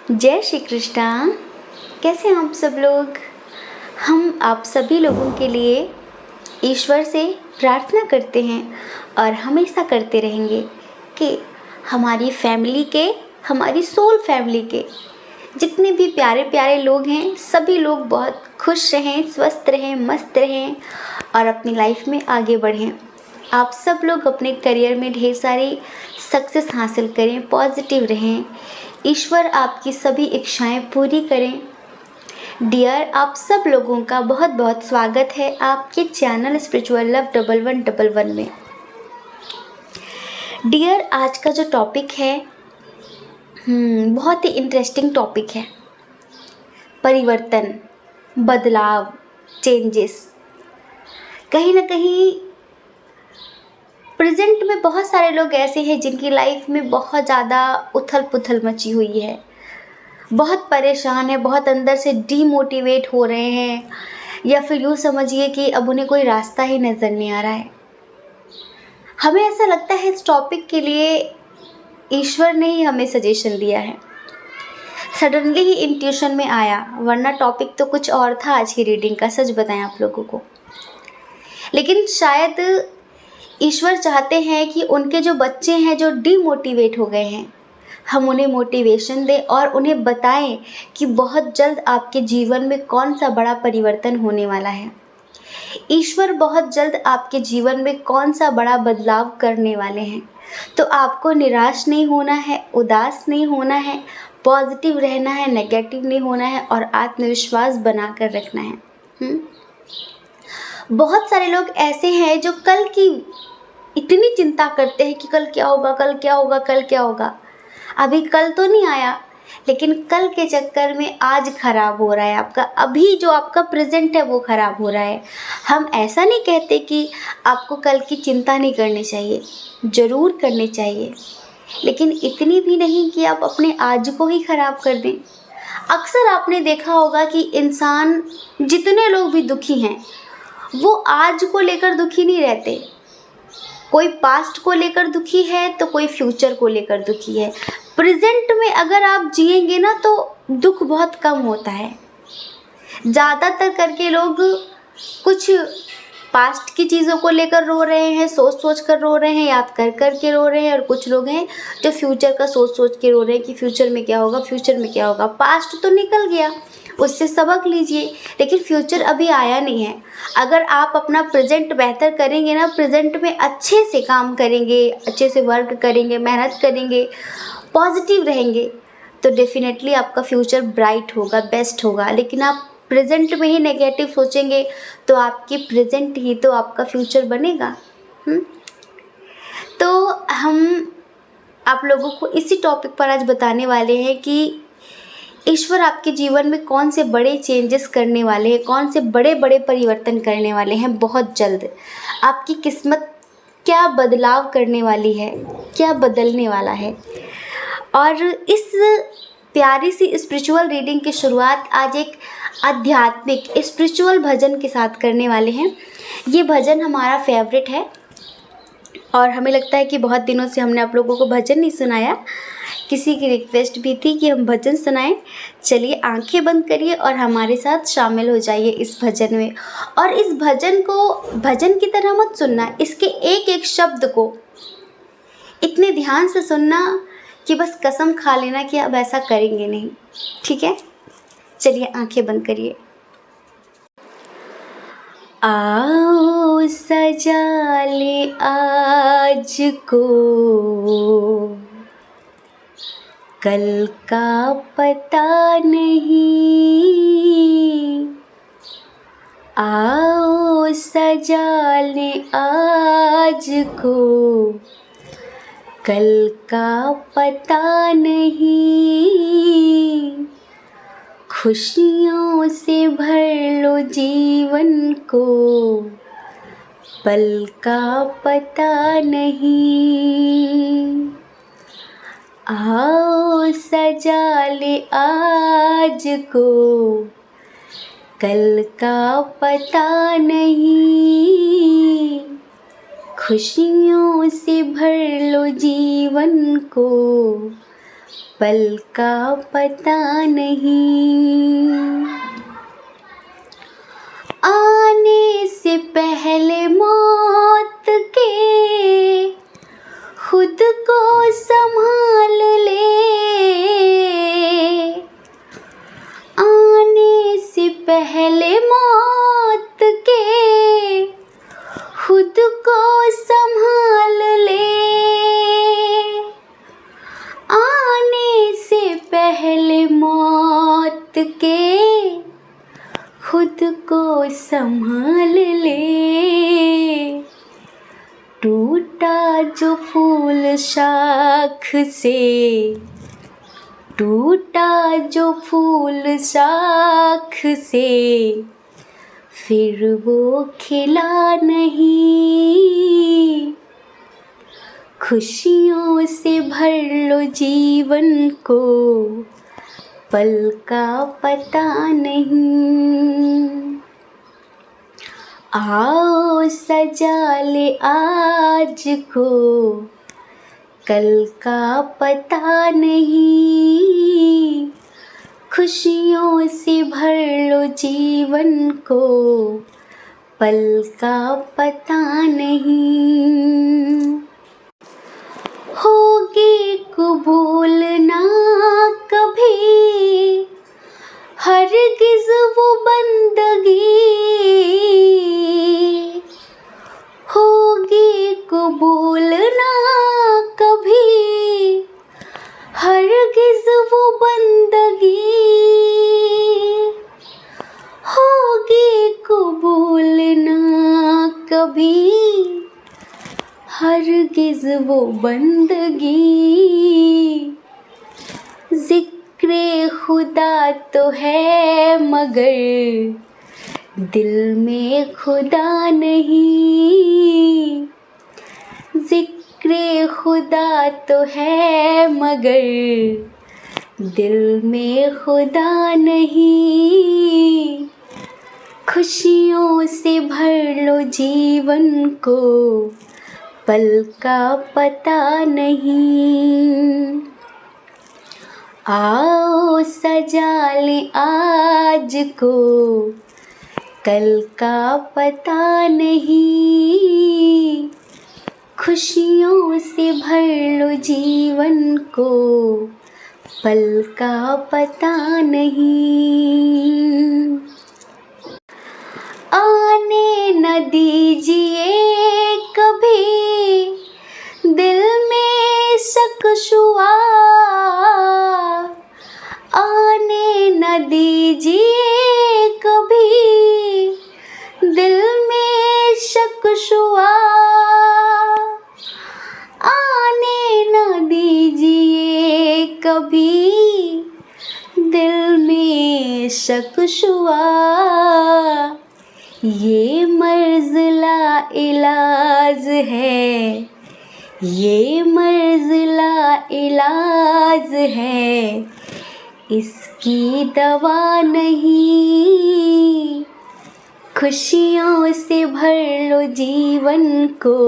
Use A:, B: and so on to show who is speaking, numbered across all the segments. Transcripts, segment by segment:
A: जय श्री कृष्णा। कैसे हैं आप सब लोग। हम आप सभी लोगों के लिए ईश्वर से प्रार्थना करते हैं और हमेशा करते रहेंगे कि हमारी फैमिली के, हमारी सोल फैमिली के जितने भी प्यारे प्यारे लोग हैं, सभी लोग बहुत खुश रहें, स्वस्थ रहें, मस्त रहें और अपनी लाइफ में आगे बढ़ें। आप सब लोग अपने करियर में ढेर सारी सक्सेस हासिल करें, पॉजिटिव रहें, ईश्वर आपकी सभी इच्छाएं पूरी करें। डियर, आप सब लोगों का बहुत बहुत स्वागत है आपके चैनल स्पिरिचुअल लव 1111 में। डियर, आज का जो टॉपिक है बहुत ही इंटरेस्टिंग टॉपिक है। परिवर्तन, बदलाव, चेंजेस। कहीं ना कहीं प्रेजेंट में बहुत सारे लोग ऐसे हैं जिनकी लाइफ में बहुत ज़्यादा उथल पुथल मची हुई है, बहुत परेशान है, बहुत अंदर से डीमोटिवेट हो रहे हैं, या फिर यूँ समझिए कि अब उन्हें कोई रास्ता ही नज़र नहीं आ रहा है। हमें ऐसा लगता है इस टॉपिक के लिए ईश्वर ने ही हमें सजेशन दिया है, सडनली ही इंट्यूशन में आया, वरना टॉपिक तो कुछ और था आज की रीडिंग का, सच बताएं आप लोगों को। लेकिन शायद ईश्वर चाहते हैं कि उनके जो बच्चे हैं जो डीमोटिवेट हो गए हैं, हम उन्हें मोटिवेशन दें और उन्हें बताएं कि बहुत जल्द आपके जीवन में कौन सा बड़ा परिवर्तन होने वाला है। ईश्वर बहुत जल्द आपके जीवन में कौन सा बड़ा बदलाव करने वाले हैं। तो आपको निराश नहीं होना है, उदास नहीं होना है, पॉजिटिव रहना है, नेगेटिव नहीं होना है और आत्मविश्वास बना कर रखना है। बहुत सारे लोग ऐसे हैं जो कल की इतनी चिंता करते हैं कि कल क्या होगा, कल क्या होगा, कल क्या होगा। अभी कल तो नहीं आया, लेकिन कल के चक्कर में आज खराब हो रहा है आपका, अभी जो आपका प्रेजेंट है वो खराब हो रहा है। हम ऐसा नहीं कहते कि आपको कल की चिंता नहीं करनी चाहिए, ज़रूर करनी चाहिए, लेकिन इतनी भी नहीं कि आप अपने आज को ही खराब कर दें। अक्सर आपने देखा होगा कि इंसान, जितने लोग भी दुखी हैं, वो आज को लेकर दुखी नहीं रहते। कोई पास्ट को लेकर दुखी है तो कोई फ्यूचर को लेकर दुखी है। प्रेजेंट में अगर आप जिएंगे ना तो दुख बहुत कम होता है। ज़्यादातर करके लोग कुछ पास्ट की चीज़ों को लेकर रो रहे हैं, सोच सोच कर रो रहे हैं, याद कर कर के रो रहे हैं, और कुछ लोग हैं जो फ्यूचर का सोच सोच के रो रहे हैं कि फ्यूचर में क्या होगा, फ्यूचर में क्या होगा। पास्ट तो निकल गया, उससे सबक लीजिए, लेकिन फ्यूचर अभी आया नहीं है। अगर आप अपना प्रेजेंट बेहतर करेंगे ना, प्रेजेंट में अच्छे से काम करेंगे, अच्छे से वर्क करेंगे, मेहनत करेंगे, पॉजिटिव रहेंगे, तो डेफिनेटली आपका फ्यूचर ब्राइट होगा, बेस्ट होगा। लेकिन आप प्रेजेंट में ही नेगेटिव सोचेंगे तो आपकी प्रेजेंट ही तो आपका फ्यूचर बनेगा। तो हम आप लोगों को इसी टॉपिक पर आज बताने वाले हैं कि ईश्वर आपके जीवन में कौन से बड़े चेंजेस करने वाले हैं, कौन से बड़े बड़े परिवर्तन करने वाले हैं बहुत जल्द। आपकी किस्मत क्या बदलाव करने वाली है, क्या बदलने वाला है। और इस प्यारी सी स्पिरिचुअल रीडिंग की शुरुआत आज एक आध्यात्मिक स्पिरिचुअल भजन के साथ करने वाले हैं। ये भजन हमारा फेवरेट है और हमें लगता है कि बहुत दिनों से हमने आप लोगों को भजन नहीं सुनाया। किसी की रिक्वेस्ट भी थी कि हम भजन सुनाएं। चलिए आंखें बंद करिए और हमारे साथ शामिल हो जाइए इस भजन में। और इस भजन को भजन की तरह मत सुनना, इसके एक एक शब्द को इतने ध्यान से सुनना कि बस कसम खा लेना कि अब ऐसा करेंगे नहीं। ठीक है, चलिए आंखें बंद करिए। आओ सजा ले आज को, कल का पता नहीं। आओ सजा ले आज को, कल का पता नहीं। खुशियों से भर लो जीवन को, पल का पता नहीं। आओ सजा ले आज को, कल का पता नहीं। खुशियों से भर लो जीवन को, पल का पता नहीं। आने से पहले मौत के खुद को संभाल ले। आने से पहले मौत के खुद को संभाल ले। आने से पहले मौत के खुद को संभाल ले। टूटा जो फूल शाख से, टूटा जो फूल शाख से, फिर वो खिला नहीं। खुशियों से भर लो जीवन को, पल का पता नहीं। आओ सजा ले आज को, कल का पता नहीं। खुशियों से भर लो जीवन को, पल का पता नहीं। होगी कबूल ना कभी हरगिज़ वो बंदगी। होगी कबूल ना कभी हरगिज़ वो बंदगी। होगी कबूल ना कभी हरगिज़ वो बंदगी। ज़िक्रे खुदा तो है मगर दिल में खुदा नहीं। ज़िक्रे खुदा तो है मगर दिल में खुदा नहीं। खुशियों से भर लो जीवन को, पल का पता नहीं। आओ सजा ले आज को, कल का पता नहीं। खुशियों से भर लो जीवन को, पल का पता नहीं। आने न दीजिए कभी दिल में शकशुआ। आने न दीजिए कभी दिल में शकशुआ। आने न दीजिए कभी दिल में शकशुआ। ये मर्ज़ला इलाज है, ये मर्ज़ला इलाज है, इसकी दवा नहीं। खुशियों से भर लो जीवन को,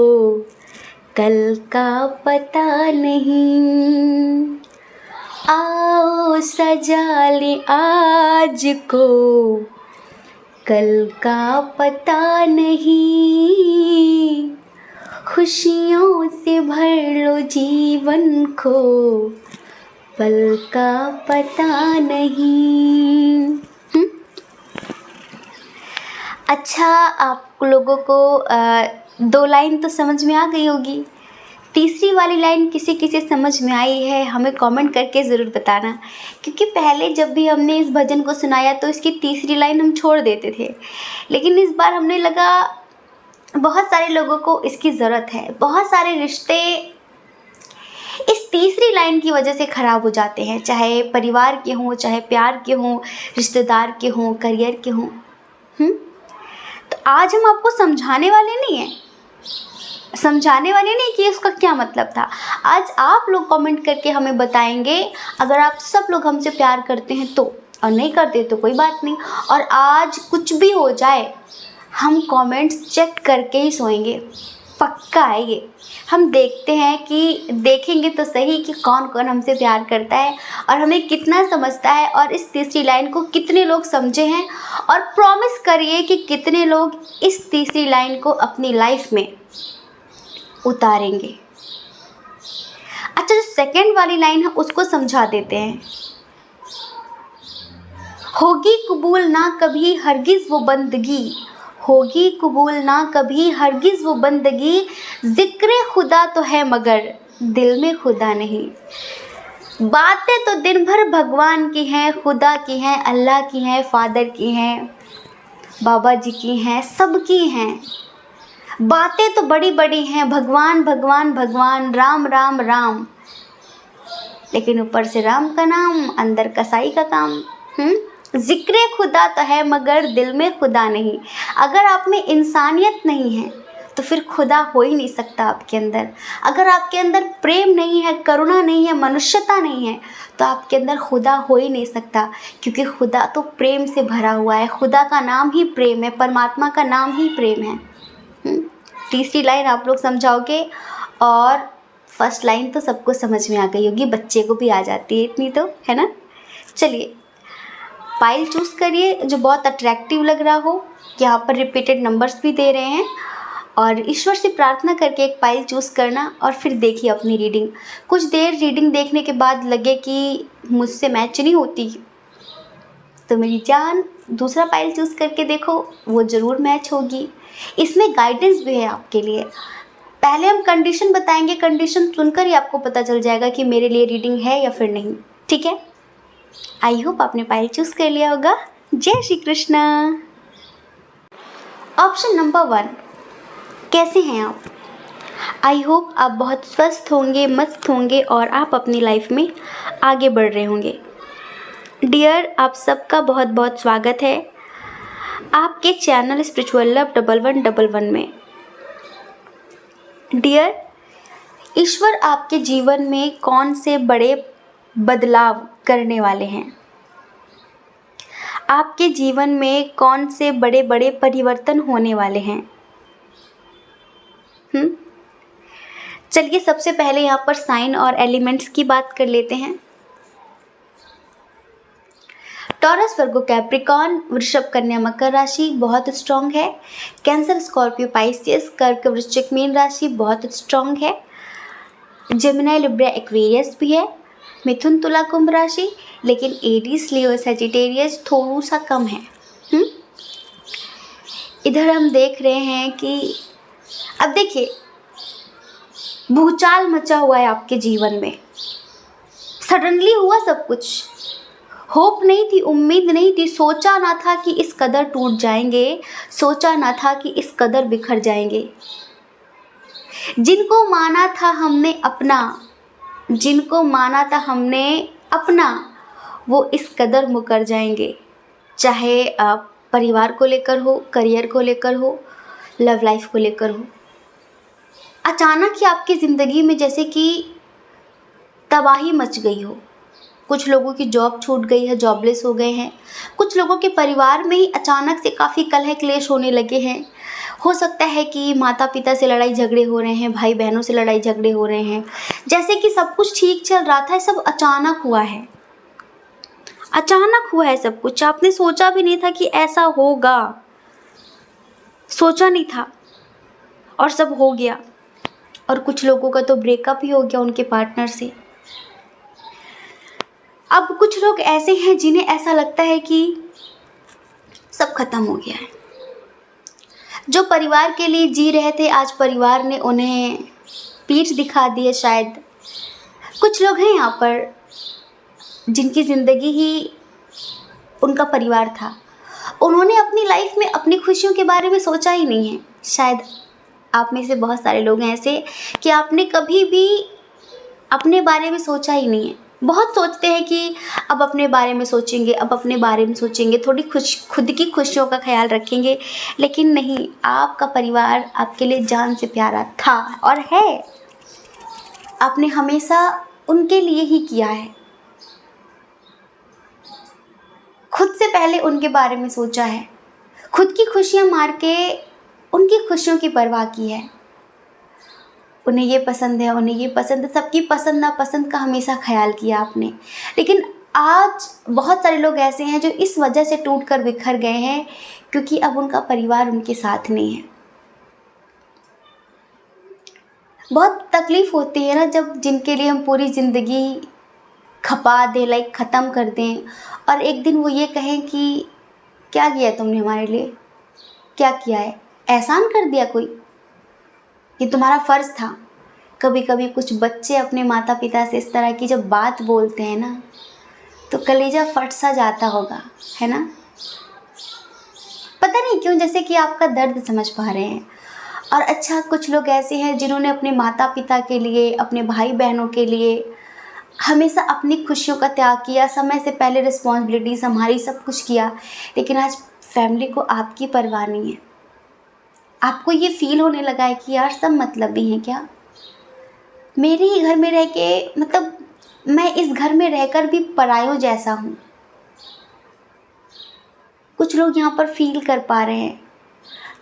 A: कल का पता नहीं। आओ सजा ले आज को, कल का पता नहीं। खुशियों से भर लो जीवन को, पल का पता नहीं। अच्छा, आप लोगों को 2 लाइन तो समझ में आ गई होगी। तीसरी वाली लाइन किसी किसी समझ में आई है, हमें कमेंट करके ज़रूर बताना, क्योंकि पहले जब भी हमने इस भजन को सुनाया तो इसकी तीसरी लाइन हम छोड़ देते थे, लेकिन इस बार हमने लगा बहुत सारे लोगों को इसकी ज़रूरत है। बहुत सारे रिश्ते इस तीसरी लाइन की वजह से ख़राब हो जाते हैं, चाहे परिवार के हों, चाहे प्यार के हों, रिश्तेदार के हों, करियर के हों। तो आज हम आपको समझाने वाले नहीं हैं, कि इसका क्या मतलब था। आज आप लोग कमेंट करके हमें बताएंगे, अगर आप सब लोग हमसे प्यार करते हैं तो, और नहीं करते तो कोई बात नहीं। और आज कुछ भी हो जाए हम कमेंट्स चेक करके ही सोएंगे, पक्का है ये। हम देखते हैं कि देखेंगे तो सही कि कौन कौन हमसे प्यार करता है और हमें कितना समझता है, और इस तीसरी लाइन को कितने लोग समझे हैं, और प्रॉमिस करिए कि कितने लोग इस तीसरी लाइन को अपनी लाइफ में उतारेंगे। अच्छा, जो सेकंड वाली लाइन है उसको समझा देते हैं। होगी कबूल ना कभी हरगिज़ वो बंदगी, होगी कबूल ना कभी हरगिज़ वो बंदगी, ज़िक्र खुदा तो है मगर दिल में खुदा नहीं। बातें तो दिन भर भगवान की हैं, खुदा की हैं, अल्लाह की हैं, फादर की हैं, बाबा जी की हैं, सबकी हैं। बातें तो बड़ी बड़ी हैं, भगवान भगवान भगवान, राम राम राम, लेकिन ऊपर से राम का नाम, अंदर कसाई का काम। जिक्र खुदा तो है मगर दिल में खुदा नहीं। अगर आप में इंसानियत नहीं है तो फिर खुदा हो ही नहीं सकता आपके अंदर। अगर आपके अंदर प्रेम नहीं है, करुणा नहीं है, मनुष्यता नहीं है, तो आपके अंदर खुदा हो ही नहीं सकता, क्योंकि खुदा तो प्रेम से भरा हुआ है। खुदा का नाम ही प्रेम है, परमात्मा का नाम ही प्रेम है। तीसरी लाइन आप लोग समझाओगे, और फर्स्ट लाइन तो सबको समझ में आ गई होगी, बच्चे को भी आ जाती है इतनी तो, है ना। चलिए, पाइल चूज़ करिए जो बहुत अट्रैक्टिव लग रहा हो। यहाँ पर रिपीटेड नंबर्स भी दे रहे हैं, और ईश्वर से प्रार्थना करके एक पाइल चूज़ करना, और फिर देखिए अपनी रीडिंग। कुछ देर रीडिंग देखने के बाद लगे कि मुझसे मैच नहीं होती, तो मेरी जान दूसरा पाइल चूज़ करके देखो, वो ज़रूर मैच होगी। इसमें गाइडेंस भी है आपके लिए। पहले हम कंडीशन बताएंगे, कंडीशन सुनकर ही आपको पता चल जाएगा कि मेरे लिए रीडिंग है या फिर नहीं। ठीक है, आई होप आपने पाइल चूज़ कर लिया होगा। जय श्री कृष्णा। ऑप्शन नंबर 1, कैसे हैं आप? आई होप आप बहुत स्वस्थ होंगे, मस्त होंगे, और आप अपनी लाइफ में आगे बढ़ रहे होंगे। डियर, आप सबका बहुत बहुत स्वागत है आपके चैनल स्पिरिचुअल लव 1111 में। डियर, ईश्वर आपके जीवन में कौन से बड़े बदलाव करने वाले हैं? आपके जीवन में कौन से बड़े बड़े परिवर्तन होने वाले हैं? चलिए, सबसे पहले यहाँ पर साइन और एलिमेंट्स की बात कर लेते हैं। टॉरस, वर्गो, कैप्रिकॉर्न, वृषभ, कन्या, मकर राशि बहुत स्ट्रॉन्ग है। कैंसर, स्कॉर्पियो, पाइसियस, कर्क, वृश्चिक, मीन राशि बहुत स्ट्रॉन्ग है। जेमिनी, लिब्रा, एक्वेरियस भी है। मिथुन, तुला, कुंभ राशि, लेकिन एरीज, लियो, सजिटेरियस थोड़ा सा कम है। इधर हम देख रहे हैं कि अब देखिए, भूचाल मचा हुआ है आपके जीवन में। सडनली हुआ सब कुछ, होप नहीं थी, उम्मीद नहीं थी, सोचा ना था कि इस कदर टूट जाएंगे, सोचा ना था कि इस कदर बिखर जाएंगे। जिनको माना था हमने अपना, जिनको माना था हमने अपना, वो इस कदर मुकर जाएंगे। चाहे परिवार को लेकर हो, करियर को लेकर हो, लव लाइफ को लेकर हो। अचानक ही आपकी ज़िंदगी में जैसे कि तबाही मच गई हो। कुछ लोगों की जॉब छूट गई है, जॉबलेस हो गए हैं। कुछ लोगों के परिवार में ही अचानक से काफ़ी कलह क्लेश होने लगे हैं। हो सकता है कि माता पिता से लड़ाई झगड़े हो रहे हैं, भाई बहनों से लड़ाई झगड़े हो रहे हैं। जैसे कि सब कुछ ठीक चल रहा था, सब अचानक हुआ है। अचानक हुआ है सब कुछ, आपने सोचा भी नहीं था कि ऐसा होगा, सोचा नहीं था, और सब हो गया। और कुछ लोगों का तो ब्रेकअप ही हो गया उनके पार्टनर से। अब कुछ लोग ऐसे हैं जिन्हें ऐसा लगता है कि सब खत्म हो गया है। जो परिवार के लिए जी रहे थे, आज परिवार ने उन्हें पीठ दिखा दी है शायद। कुछ लोग हैं यहाँ पर जिनकी ज़िंदगी ही उनका परिवार था। उन्होंने अपनी लाइफ में अपनी खुशियों के बारे में सोचा ही नहीं है। शायद आप में से बहुत सारे लोग हैं ऐसे कि आपने कभी भी अपने बारे में सोचा ही नहीं है। बहुत सोचते हैं कि अब अपने बारे में सोचेंगे, अब अपने बारे में सोचेंगे, थोड़ी खुद की खुशियों का ख्याल रखेंगे, लेकिन नहीं, आपका परिवार आपके लिए जान से प्यारा था और है। आपने हमेशा उनके लिए ही किया है, खुद से पहले उनके बारे में सोचा है, खुद की खुशियाँ मार के उनकी खुशियों की परवाह की है। उन्हें ये पसंद है, उन्हें ये पसंद है, सबकी पसंद नापसंद का हमेशा ख्याल किया आपने। लेकिन आज बहुत सारे लोग ऐसे हैं जो इस वजह से टूट कर बिखर गए हैं क्योंकि अब उनका परिवार उनके साथ नहीं है। बहुत तकलीफ़ होती है ना जब जिनके लिए हम पूरी ज़िंदगी खपा दें, लाइक ख़त्म कर दें, और एक दिन वो ये कहें कि क्या किया तुमने हमारे लिए, क्या किया है, एहसान कर दिया कोई, ये तुम्हारा फ़र्ज़ था। कभी कभी कुछ बच्चे अपने माता पिता से इस तरह की जब बात बोलते हैं ना तो कलेजा फट सा जाता होगा, है ना। पता नहीं क्यों, जैसे कि आपका दर्द समझ पा रहे हैं। और अच्छा, कुछ लोग ऐसे हैं जिन्होंने अपने माता पिता के लिए, अपने भाई बहनों के लिए हमेशा अपनी खुशियों का त्याग किया, समय से पहले रिस्पॉन्सिबिलिटी संभाली, सब कुछ किया, लेकिन आज फैमिली को आपकी परवाह नहीं है। आपको ये फील होने लगा है कि यार सब मतलबी हैं क्या, मेरे ही घर में रह के, मतलब मैं इस घर में रहकर भी परायों जैसा हूँ। कुछ लोग यहाँ पर फील कर पा रहे हैं।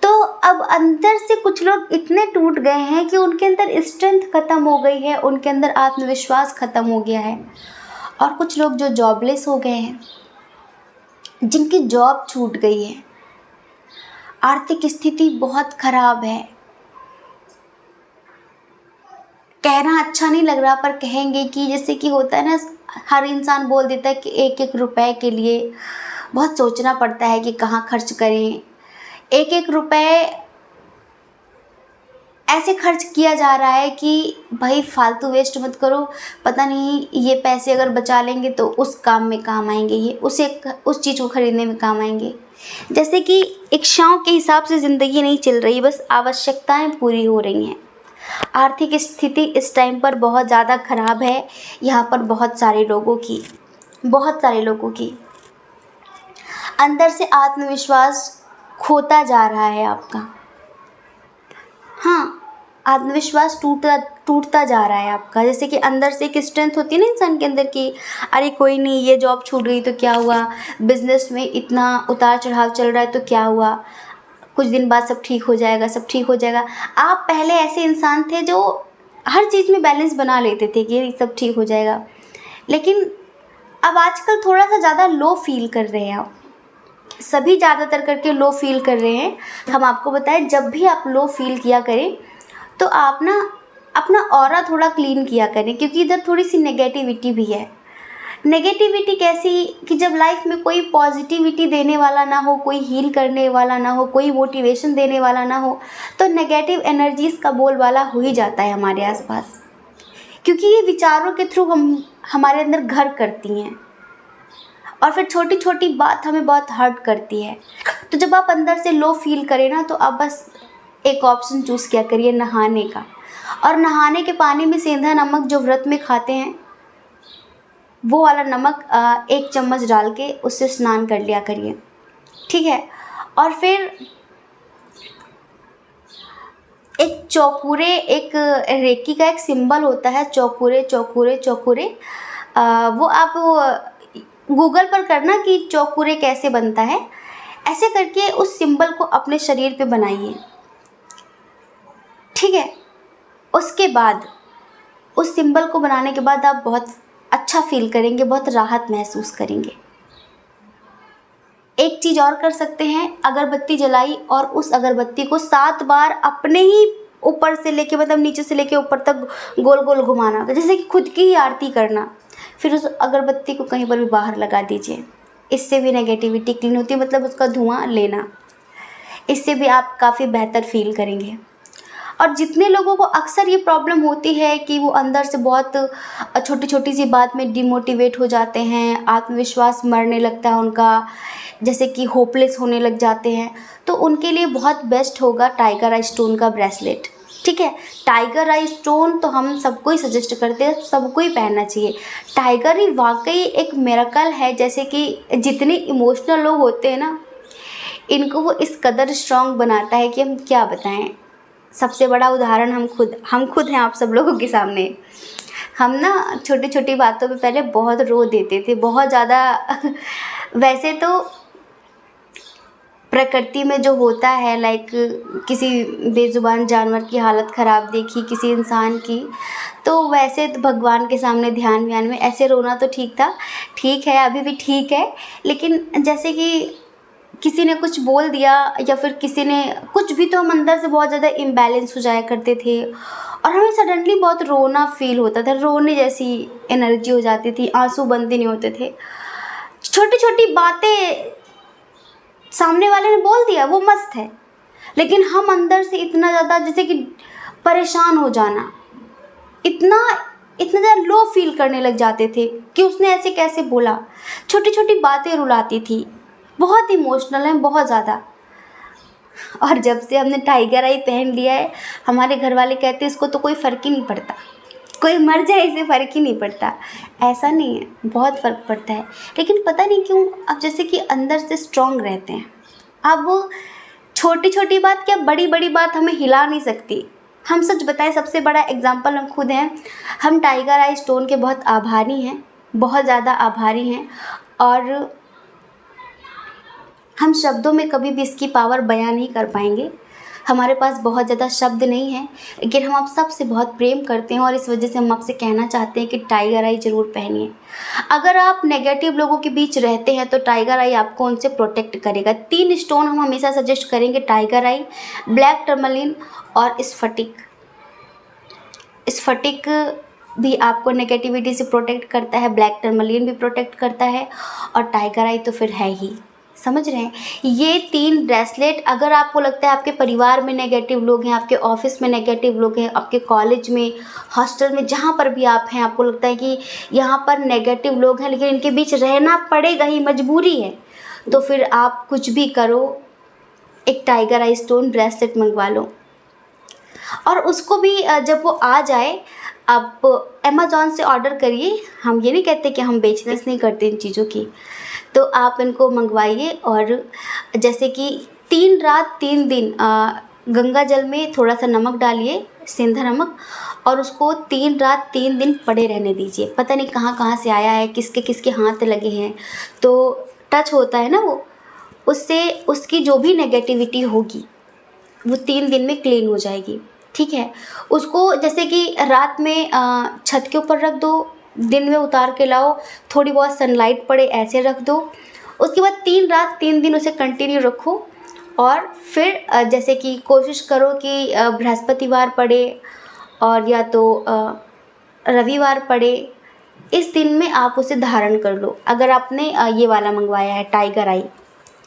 A: तो अब अंदर से कुछ लोग इतने टूट गए हैं कि उनके अंदर स्ट्रेंथ ख़त्म हो गई है, उनके अंदर आत्मविश्वास ख़त्म हो गया है। और कुछ लोग जो जॉबलेस हो गए हैं, जिनकी जॉब छूट गई है, आर्थिक स्थिति बहुत ख़राब है। कहना अच्छा नहीं लग रहा पर कहेंगे कि जैसे कि होता है ना, हर इंसान बोल देता है कि एक एक रुपए के लिए बहुत सोचना पड़ता है कि कहाँ खर्च करें। एक एक रुपए ऐसे खर्च किया जा रहा है कि भाई फालतू वेस्ट मत करो, पता नहीं ये पैसे अगर बचा लेंगे तो उस काम में काम आएंगे, ये उस चीज़ को ख़रीदने में काम आएंगे। जैसे कि इच्छाओं के हिसाब से ज़िंदगी नहीं चल रही, बस आवश्यकताएं पूरी हो रही हैं। आर्थिक स्थिति इस टाइम पर बहुत ज़्यादा ख़राब है यहाँ पर बहुत सारे लोगों की अंदर से आत्मविश्वास खोता जा रहा है आपका। हाँ, आत्मविश्वास टूटता जा रहा है आपका। जैसे कि अंदर से एक स्ट्रेंथ होती है ना इंसान के अंदर की, अरे कोई नहीं, ये जॉब छूट गई तो क्या हुआ, बिजनेस में इतना उतार चढ़ाव चल रहा है तो क्या हुआ, कुछ दिन बाद सब ठीक हो जाएगा, सब ठीक हो जाएगा। आप पहले ऐसे इंसान थे जो हर चीज़ में बैलेंस बना लेते थे कि सब ठीक हो जाएगा, लेकिन अब आजकल थोड़ा सा ज़्यादा लो फील कर रहे हैं आप। सभी ज़्यादातर करके लो फील कर रहे हैं। हम आपको बताएं, जब भी आप लो फील किया करें तो आप ना अपना ऑरा थोड़ा क्लीन किया करें, क्योंकि इधर थोड़ी सी नेगेटिविटी भी है। नेगेटिविटी कैसी कि जब लाइफ में कोई पॉजिटिविटी देने वाला ना हो, कोई हील करने वाला ना हो, कोई मोटिवेशन देने वाला ना हो, तो नेगेटिव एनर्जीज़ का बोलबाला हो ही जाता है हमारे आसपास, क्योंकि ये विचारों के थ्रू हमारे अंदर घर करती हैं और फिर छोटी छोटी बात हमें बहुत हर्ट करती है। तो जब आप अंदर से लो फील करें ना, तो आप बस एक ऑप्शन चूज़ किया करिए, नहाने का। और नहाने के पानी में सेंधा नमक जो व्रत में खाते हैं, वो वाला नमक 1 चम्मच डाल के उससे स्नान कर लिया करिए, ठीक है। और फिर एक चौकुरे, एक रेकी का एक सिंबल होता है, चौकुरे चौकुरे चौकुरे, वो आप गूगल पर करना कि चौकुरे कैसे बनता है। ऐसे करके उस सिंबल को अपने शरीर पे बनाइए, ठीक है। उसके बाद उस सिंबल को बनाने के बाद आप बहुत अच्छा फील करेंगे, बहुत राहत महसूस करेंगे। एक चीज़ और कर सकते हैं, अगरबत्ती जलाई और उस अगरबत्ती को 7 बार अपने ही ऊपर से लेके, मतलब नीचे से लेके ऊपर तक गोल गोल घुमाना, जैसे कि खुद की ही आरती करना। फिर उस अगरबत्ती को कहीं पर भी बाहर लगा दीजिए। इससे भी नेगेटिविटी क्लीन होती है, मतलब उसका धुआं लेना, इससे भी आप काफ़ी बेहतर फील करेंगे। और जितने लोगों को अक्सर ये प्रॉब्लम होती है कि वो अंदर से बहुत छोटी छोटी सी बात में डिमोटिवेट हो जाते हैं, आत्मविश्वास मरने लगता है उनका, जैसे कि होपलेस होने लग जाते हैं, तो उनके लिए बहुत बेस्ट होगा टाइगर आई स्टोन का ब्रेसलेट, ठीक है। टाइगर आई स्टोन तो हम सबको ही सजेस्ट करते हैं, सबको ही पहनना चाहिए। टाइगर ही वाकई एक मिरेकल है, जैसे कि जितने इमोशनल लोग होते हैं ना, इनको वो इस कदर स्ट्रॉन्ग बनाता है कि हम क्या बताएं। सबसे बड़ा उदाहरण हम खुद हैं आप सब लोगों के सामने। हम ना छोटी छोटी बातों पे पहले बहुत रो देते थे, बहुत ज़्यादा। वैसे तो प्रकृति में जो होता है, लाइक किसी बेजुबान जानवर की हालत ख़राब देखी किसी इंसान की, तो वैसे तो भगवान के सामने ध्यान व्यान में ऐसे रोना तो ठीक था, ठीक है, अभी भी ठीक है। लेकिन जैसे कि किसी ने कुछ बोल दिया या फिर किसी ने कुछ भी, तो हम अंदर से बहुत ज़्यादा इम्बैलेंस हो जाया करते थे और हमें सडनली बहुत रोना फील होता था, रोने जैसी एनर्जी हो जाती थी, आंसू बंद ही नहीं होते थे। छोटी छोटी बातें सामने वाले ने बोल दिया वो मस्त है, लेकिन हम अंदर से इतना ज़्यादा जैसे कि परेशान हो जाना, इतना इतना ज़्यादा लो फील करने लग जाते थे कि उसने ऐसे कैसे बोला। छोटी छोटी बातें रुलाती थी, बहुत इमोशनल है, बहुत ज़्यादा। और जब से हमने टाइगर आई पहन लिया है, हमारे घर वाले कहते हैं इसको तो कोई फ़र्क ही नहीं पड़ता, कोई मर जाए इसे फ़र्क ही नहीं पड़ता। ऐसा नहीं है, बहुत फ़र्क पड़ता है। लेकिन पता नहीं क्यों अब जैसे कि अंदर से स्ट्रॉन्ग रहते हैं। अब छोटी छोटी बात क्या, बड़ी बड़ी बात हमें हिला नहीं सकती। हम सच बताएं, सबसे बड़ा एग्जाम्पल हम खुद हैं। हम टाइगर आई स्टोन के बहुत आभारी हैं, बहुत ज़्यादा आभारी हैं। और हम शब्दों में कभी भी इसकी पावर बयां नहीं कर पाएंगे, हमारे पास बहुत ज़्यादा शब्द नहीं है। लेकिन हम आप सबसे बहुत प्रेम करते हैं और इस वजह से हम आपसे कहना चाहते हैं कि टाइगर आई ज़रूर पहनिए। अगर आप नेगेटिव लोगों के बीच रहते हैं तो टाइगर आई आपको उनसे प्रोटेक्ट करेगा। 3 स्टोन हम हमेशा सजेस्ट करेंगे, टाइगर आई, ब्लैक टर्मलिन और स्फटिक। स्फटिक भी आपको नेगेटिविटी से प्रोटेक्ट करता है, ब्लैक टर्मलिन भी प्रोटेक्ट करता है, और टाइगर आई तो फिर है ही, समझ रहे हैं। ये 3 ब्रेसलेट, अगर आपको लगता है आपके परिवार में नेगेटिव लोग हैं, आपके ऑफिस में नेगेटिव लोग हैं, आपके कॉलेज में, हॉस्टल में, जहाँ पर भी आप हैं, आपको लगता है कि यहाँ पर नेगेटिव लोग हैं लेकिन इनके बीच रहना पड़ेगा ही, मजबूरी है, तो फिर आप कुछ भी करो, एक टाइगर आई स्टोन ब्रेसलेट मंगवा लो। और उसको भी जब वो आ जाए, आप अमेज़ॉन से ऑर्डर करिए। हम ये नहीं कहते कि हम बिजनेस नहीं करते इन चीज़ों की, तो आप इनको मंगवाइए। और जैसे कि 3 रात 3 दिन गंगा जल में थोड़ा सा नमक डालिए, सेंधा नमक, और उसको 3 रात 3 दिन पड़े रहने दीजिए। पता नहीं कहाँ कहाँ से आया है, किसके किसके हाथ लगे हैं, तो टच होता है ना वो, उससे उसकी जो भी नेगेटिविटी होगी वो 3 दिन में क्लीन हो जाएगी। ठीक है, उसको जैसे कि रात में छत के ऊपर रख दो, दिन में उतार के लाओ, थोड़ी बहुत सनलाइट पड़े ऐसे रख दो। उसके बाद 3 रात 3 दिन उसे कंटिन्यू रखो। और फिर जैसे कि कोशिश करो कि बृहस्पतिवार पड़े और या तो रविवार पड़े, इस दिन में आप उसे धारण कर लो, अगर आपने ये वाला मंगवाया है टाइगर आई।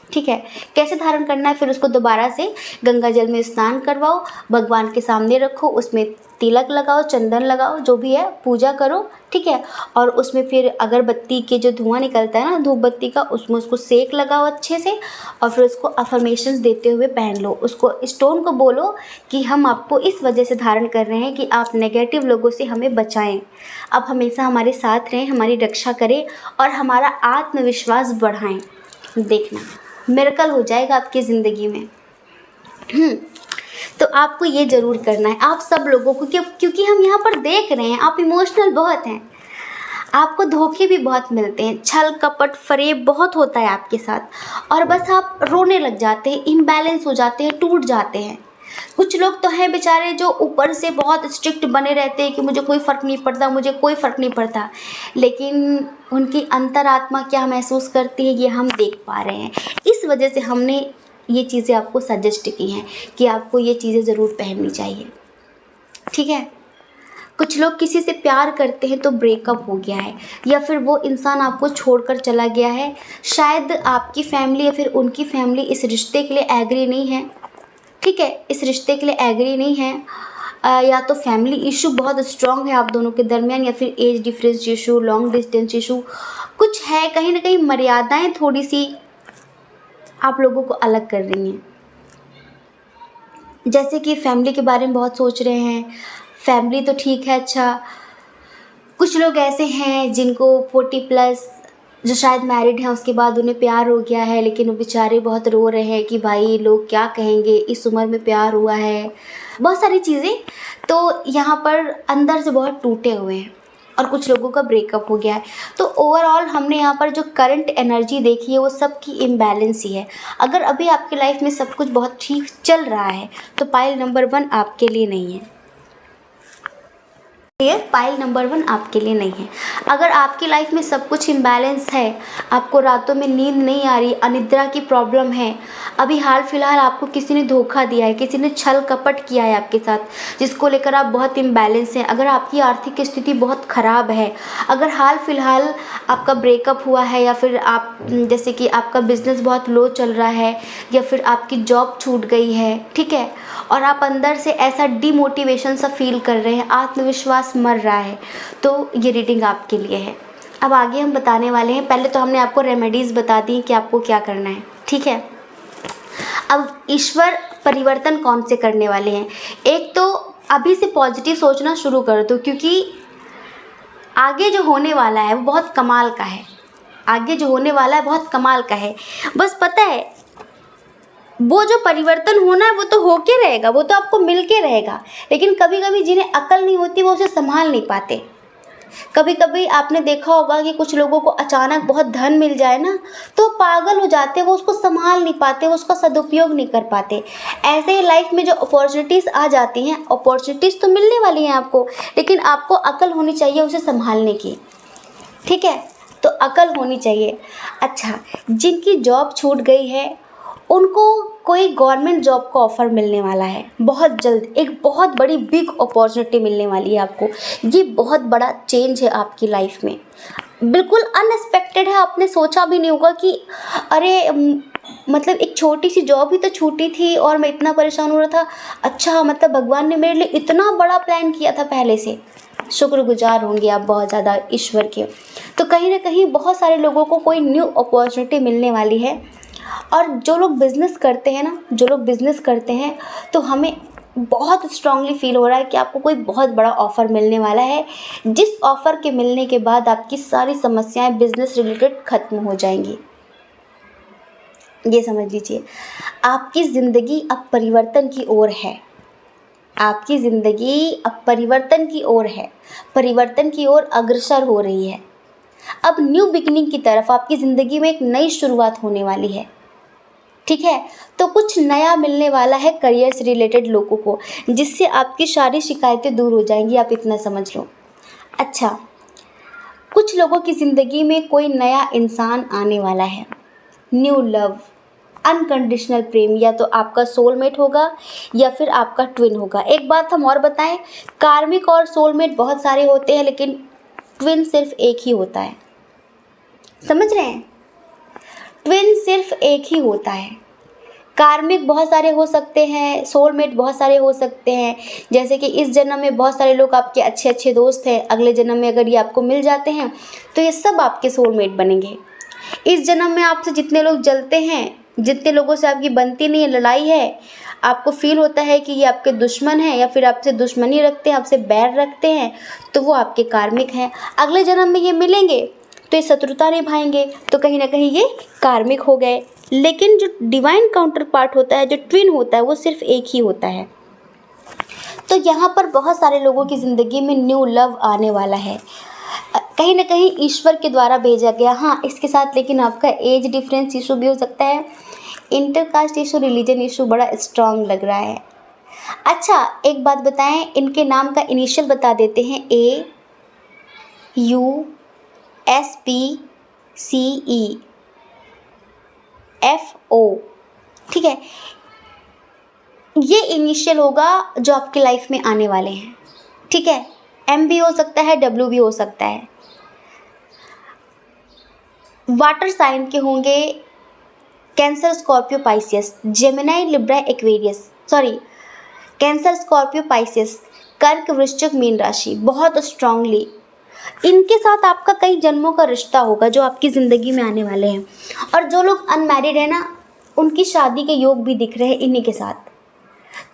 A: ठीक है, कैसे धारण करना है, फिर उसको दोबारा से गंगा जल में स्नान करवाओ, भगवान के सामने रखो, उसमें तिलक लगाओ, चंदन लगाओ, जो भी है पूजा करो। ठीक है, और उसमें फिर अगरबत्ती के जो धुआं निकलता है ना, धूप बत्ती का, उसमें उसको सेक लगाओ अच्छे से, और फिर उसको अफर्मेशंस देते हुए पहन लो। उसको स्टोन को बोलो कि हम आपको इस वजह से धारण कर रहे हैं कि आप नेगेटिव लोगों से हमें बचाएं, आप हमेशा हमारे साथ रहें, हमारी रक्षा करें और हमारा आत्मविश्वास बढ़ाएं। देखना मिरेकल हो जाएगा आपकी ज़िंदगी में। तो आपको ये ज़रूर करना है, आप सब लोगों को, क्योंकि हम यहाँ पर देख रहे हैं आप इमोशनल बहुत हैं, आपको धोखे भी बहुत मिलते हैं, छल कपट फरेब बहुत होता है आपके साथ, और बस आप रोने लग जाते हैं, इम्बैलेंस हो जाते हैं, टूट जाते हैं। कुछ लोग तो हैं बेचारे जो ऊपर से बहुत स्ट्रिक्ट बने रहते हैं कि मुझे कोई फ़र्क नहीं पड़ता, मुझे कोई फ़र्क नहीं पड़ता, लेकिन उनकी अंतरात्मा क्या महसूस करती है ये हम देख पा रहे हैं। इस वजह से हमने ये चीज़ें आपको सजेस्ट की हैं कि आपको ये चीज़ें ज़रूर पहननी चाहिए। ठीक है, कुछ लोग किसी से प्यार करते हैं तो ब्रेकअप हो गया है, या फिर वो इंसान आपको छोड़कर चला गया है, शायद आपकी फैमिली या फिर उनकी फैमिली इस रिश्ते के लिए एग्री नहीं है। ठीक है, इस रिश्ते के लिए एग्री नहीं है, या तो फैमिली इशू बहुत स्ट्रॉन्ग है आप दोनों के दरमियान, या फिर age difference issue, long distance issue कुछ है, कहीं ना कहीं मर्यादाएं थोड़ी सी आप लोगों को अलग कर रही हैं। जैसे कि फैमिली के बारे में बहुत सोच रहे हैं, फैमिली तो ठीक है, अच्छा कुछ लोग ऐसे हैं जिनको 40+ जो शायद मैरिड हैं, उसके बाद उन्हें प्यार हो गया है, लेकिन वो बेचारे बहुत रो रहे हैं कि भाई लोग क्या कहेंगे, इस उम्र में प्यार हुआ है, बहुत सारी चीज़ें, तो यहाँ पर अंदर से बहुत टूटे हुए हैं। और कुछ लोगों का ब्रेकअप हो गया है। तो ओवरऑल हमने यहाँ पर जो करंट एनर्जी देखी है वो सबकी इम्बैलेंस ही है। अगर अभी आपकी लाइफ में सब कुछ बहुत ठीक चल रहा है तो पाइल नंबर 1 आपके लिए नहीं है। ये पाइल नंबर 1 आपके लिए नहीं है। अगर आपकी लाइफ में सब कुछ इम्बैलेंस है, आपको रातों में नींद नहीं आ रही, अनिद्रा की प्रॉब्लम है, अभी हाल फिलहाल आपको किसी ने धोखा दिया है, किसी ने छल कपट किया है आपके साथ, जिसको लेकर आप बहुत इम्बैलेंस हैं, अगर आपकी आर्थिक स्थिति बहुत ख़राब है, अगर हाल फिलहाल आपका ब्रेकअप हुआ है, या फिर आप जैसे कि आपका बिजनेस बहुत लो चल रहा है, या फिर आपकी जॉब छूट गई है, ठीक है, और आप अंदर से ऐसा डिमोटिवेशन सा फील कर रहे हैं, आत्मविश्वास मर रहा है, तो ये रीडिंग आपके लिए है। अब आगे हम बताने वाले हैं। पहले तो हमने आपको रेमेडीज़ बता दी कि आपको क्या करना है, ठीक है। अब ईश्वर परिवर्तन कौन से करने वाले हैं। एक तो अभी से पॉजिटिव सोचना शुरू कर दो, क्योंकि आगे जो होने वाला है वो बहुत कमाल का है। आगे जो होने वाला है बहुत कमाल का है। बस पता है वो जो परिवर्तन होना है वो तो होके रहेगा, वो तो आपको मिल के रहेगा, लेकिन कभी कभी जिन्हें अकल नहीं होती वो उसे संभाल नहीं पाते। कभी कभी आपने देखा होगा कि कुछ लोगों को अचानक बहुत धन मिल जाए ना, तो पागल हो जाते, वो उसको संभाल नहीं पाते, वो उसका सदुपयोग नहीं कर पाते। ऐसे ही लाइफ में जो अपॉर्चुनिटीज़ आ जाती हैं, अपॉर्चुनिटीज़ तो मिलने वाली हैं आपको, लेकिन आपको अकल होनी चाहिए उसे संभालने की, ठीक है। तो अकल होनी चाहिए। अच्छा, जिनकी जॉब छूट गई है उनको कोई गवर्नमेंट जॉब का ऑफ़र मिलने वाला है बहुत जल्द। एक बहुत बड़ी बिग अपॉर्चुनिटी मिलने वाली है आपको। ये बहुत बड़ा चेंज है आपकी लाइफ में, बिल्कुल अनएक्सपेक्टेड है। आपने सोचा भी नहीं होगा कि अरे मतलब एक छोटी सी जॉब ही तो छूटी थी और मैं इतना परेशान हो रहा था। अच्छा, मतलब भगवान ने मेरे लिए इतना बड़ा प्लान किया था पहले से। शुक्रगुजार होंगे आप बहुत ज़्यादा ईश्वर के। तो कहीं ना कहीं बहुत सारे लोगों को कोई न्यू अपॉर्चुनिटी मिलने वाली है। और जो लोग बिज़नेस करते हैं ना, जो लोग बिज़नेस करते हैं, तो हमें बहुत स्ट्रांगली फील हो रहा है कि आपको कोई बहुत बड़ा ऑफ़र मिलने वाला है, जिस ऑफ़र के मिलने के बाद आपकी सारी समस्याएं बिज़नेस रिलेटेड ख़त्म हो जाएंगी। ये समझ लीजिए, आपकी ज़िंदगी अब परिवर्तन की ओर है। आपकी ज़िंदगी अब परिवर्तन की ओर है, परिवर्तन की ओर अग्रसर हो रही है। अब न्यू बिगिनिंग की तरफ आपकी ज़िंदगी में एक नई शुरुआत होने वाली है, ठीक है। तो कुछ नया मिलने वाला है करियर से रिलेटेड लोगों को, जिससे आपकी सारी शिकायतें दूर हो जाएंगी, आप इतना समझ लो। अच्छा, कुछ लोगों की ज़िंदगी में कोई नया इंसान आने वाला है, न्यू लव, अनकंडीशनल प्रेम, या तो आपका सोलमेट होगा या फिर आपका ट्विन होगा। एक बात हम और बताएं, कार्मिक और सोलमेट बहुत सारे होते हैं, लेकिन ट्विन सिर्फ एक ही होता है। समझ रहे हैं, ट्विन सिर्फ एक ही होता है। कार्मिक बहुत सारे हो सकते हैं, सोलमेट बहुत सारे हो सकते हैं। जैसे कि इस जन्म में बहुत सारे लोग आपके अच्छे अच्छे दोस्त हैं, अगले जन्म में अगर ये आपको मिल जाते हैं तो ये सब आपके सोलमेट बनेंगे। इस जन्म में आपसे जितने लोग जलते हैं, जितने लोगों से आपकी बनती नहीं है, लड़ाई है, आपको फील होता है कि ये आपके दुश्मन हैं या फिर आपसे दुश्मनी रखते हैं, आपसे बैर रखते हैं, तो वो आपके कार्मिक हैं। अगले जन्म में ये मिलेंगे तो ये शत्रुता निभाएंगे, तो कहीं ना कहीं ये कार्मिक हो गए। लेकिन जो डिवाइन काउंटर पार्ट होता है, जो ट्विन होता है, वो सिर्फ एक ही होता है। तो यहाँ पर बहुत सारे लोगों की ज़िंदगी में न्यू लव आने वाला है, कहीं ना कहीं ईश्वर के द्वारा भेजा गया। हाँ, इसके साथ लेकिन आपका एज डिफरेंस इशू भी हो सकता है, इंटरकास्ट इशू, रिलीजन इशू बड़ा स्ट्रांग लग रहा है। अच्छा, एक बात बताएं, इनके नाम का इनिशियल बता देते हैं, AUSPCEFO, ठीक है। ये इनिशियल होगा जो आपकी लाइफ में आने वाले हैं, ठीक है। M भी हो सकता है, W भी हो सकता है। वाटर साइन के होंगे Cancer, Scorpio, Pisces, Gemini, Libra, Aquarius, sorry, Cancer, Scorpio, Pisces, कर्क, वृश्चिक, मीन राशि। बहुत स्ट्रांगली इनके साथ आपका कई जन्मों का रिश्ता होगा जो आपकी ज़िंदगी में आने वाले हैं। और जो लोग अनमैरिड हैं ना, उनकी शादी के योग भी दिख रहे हैं इन्हीं के साथ।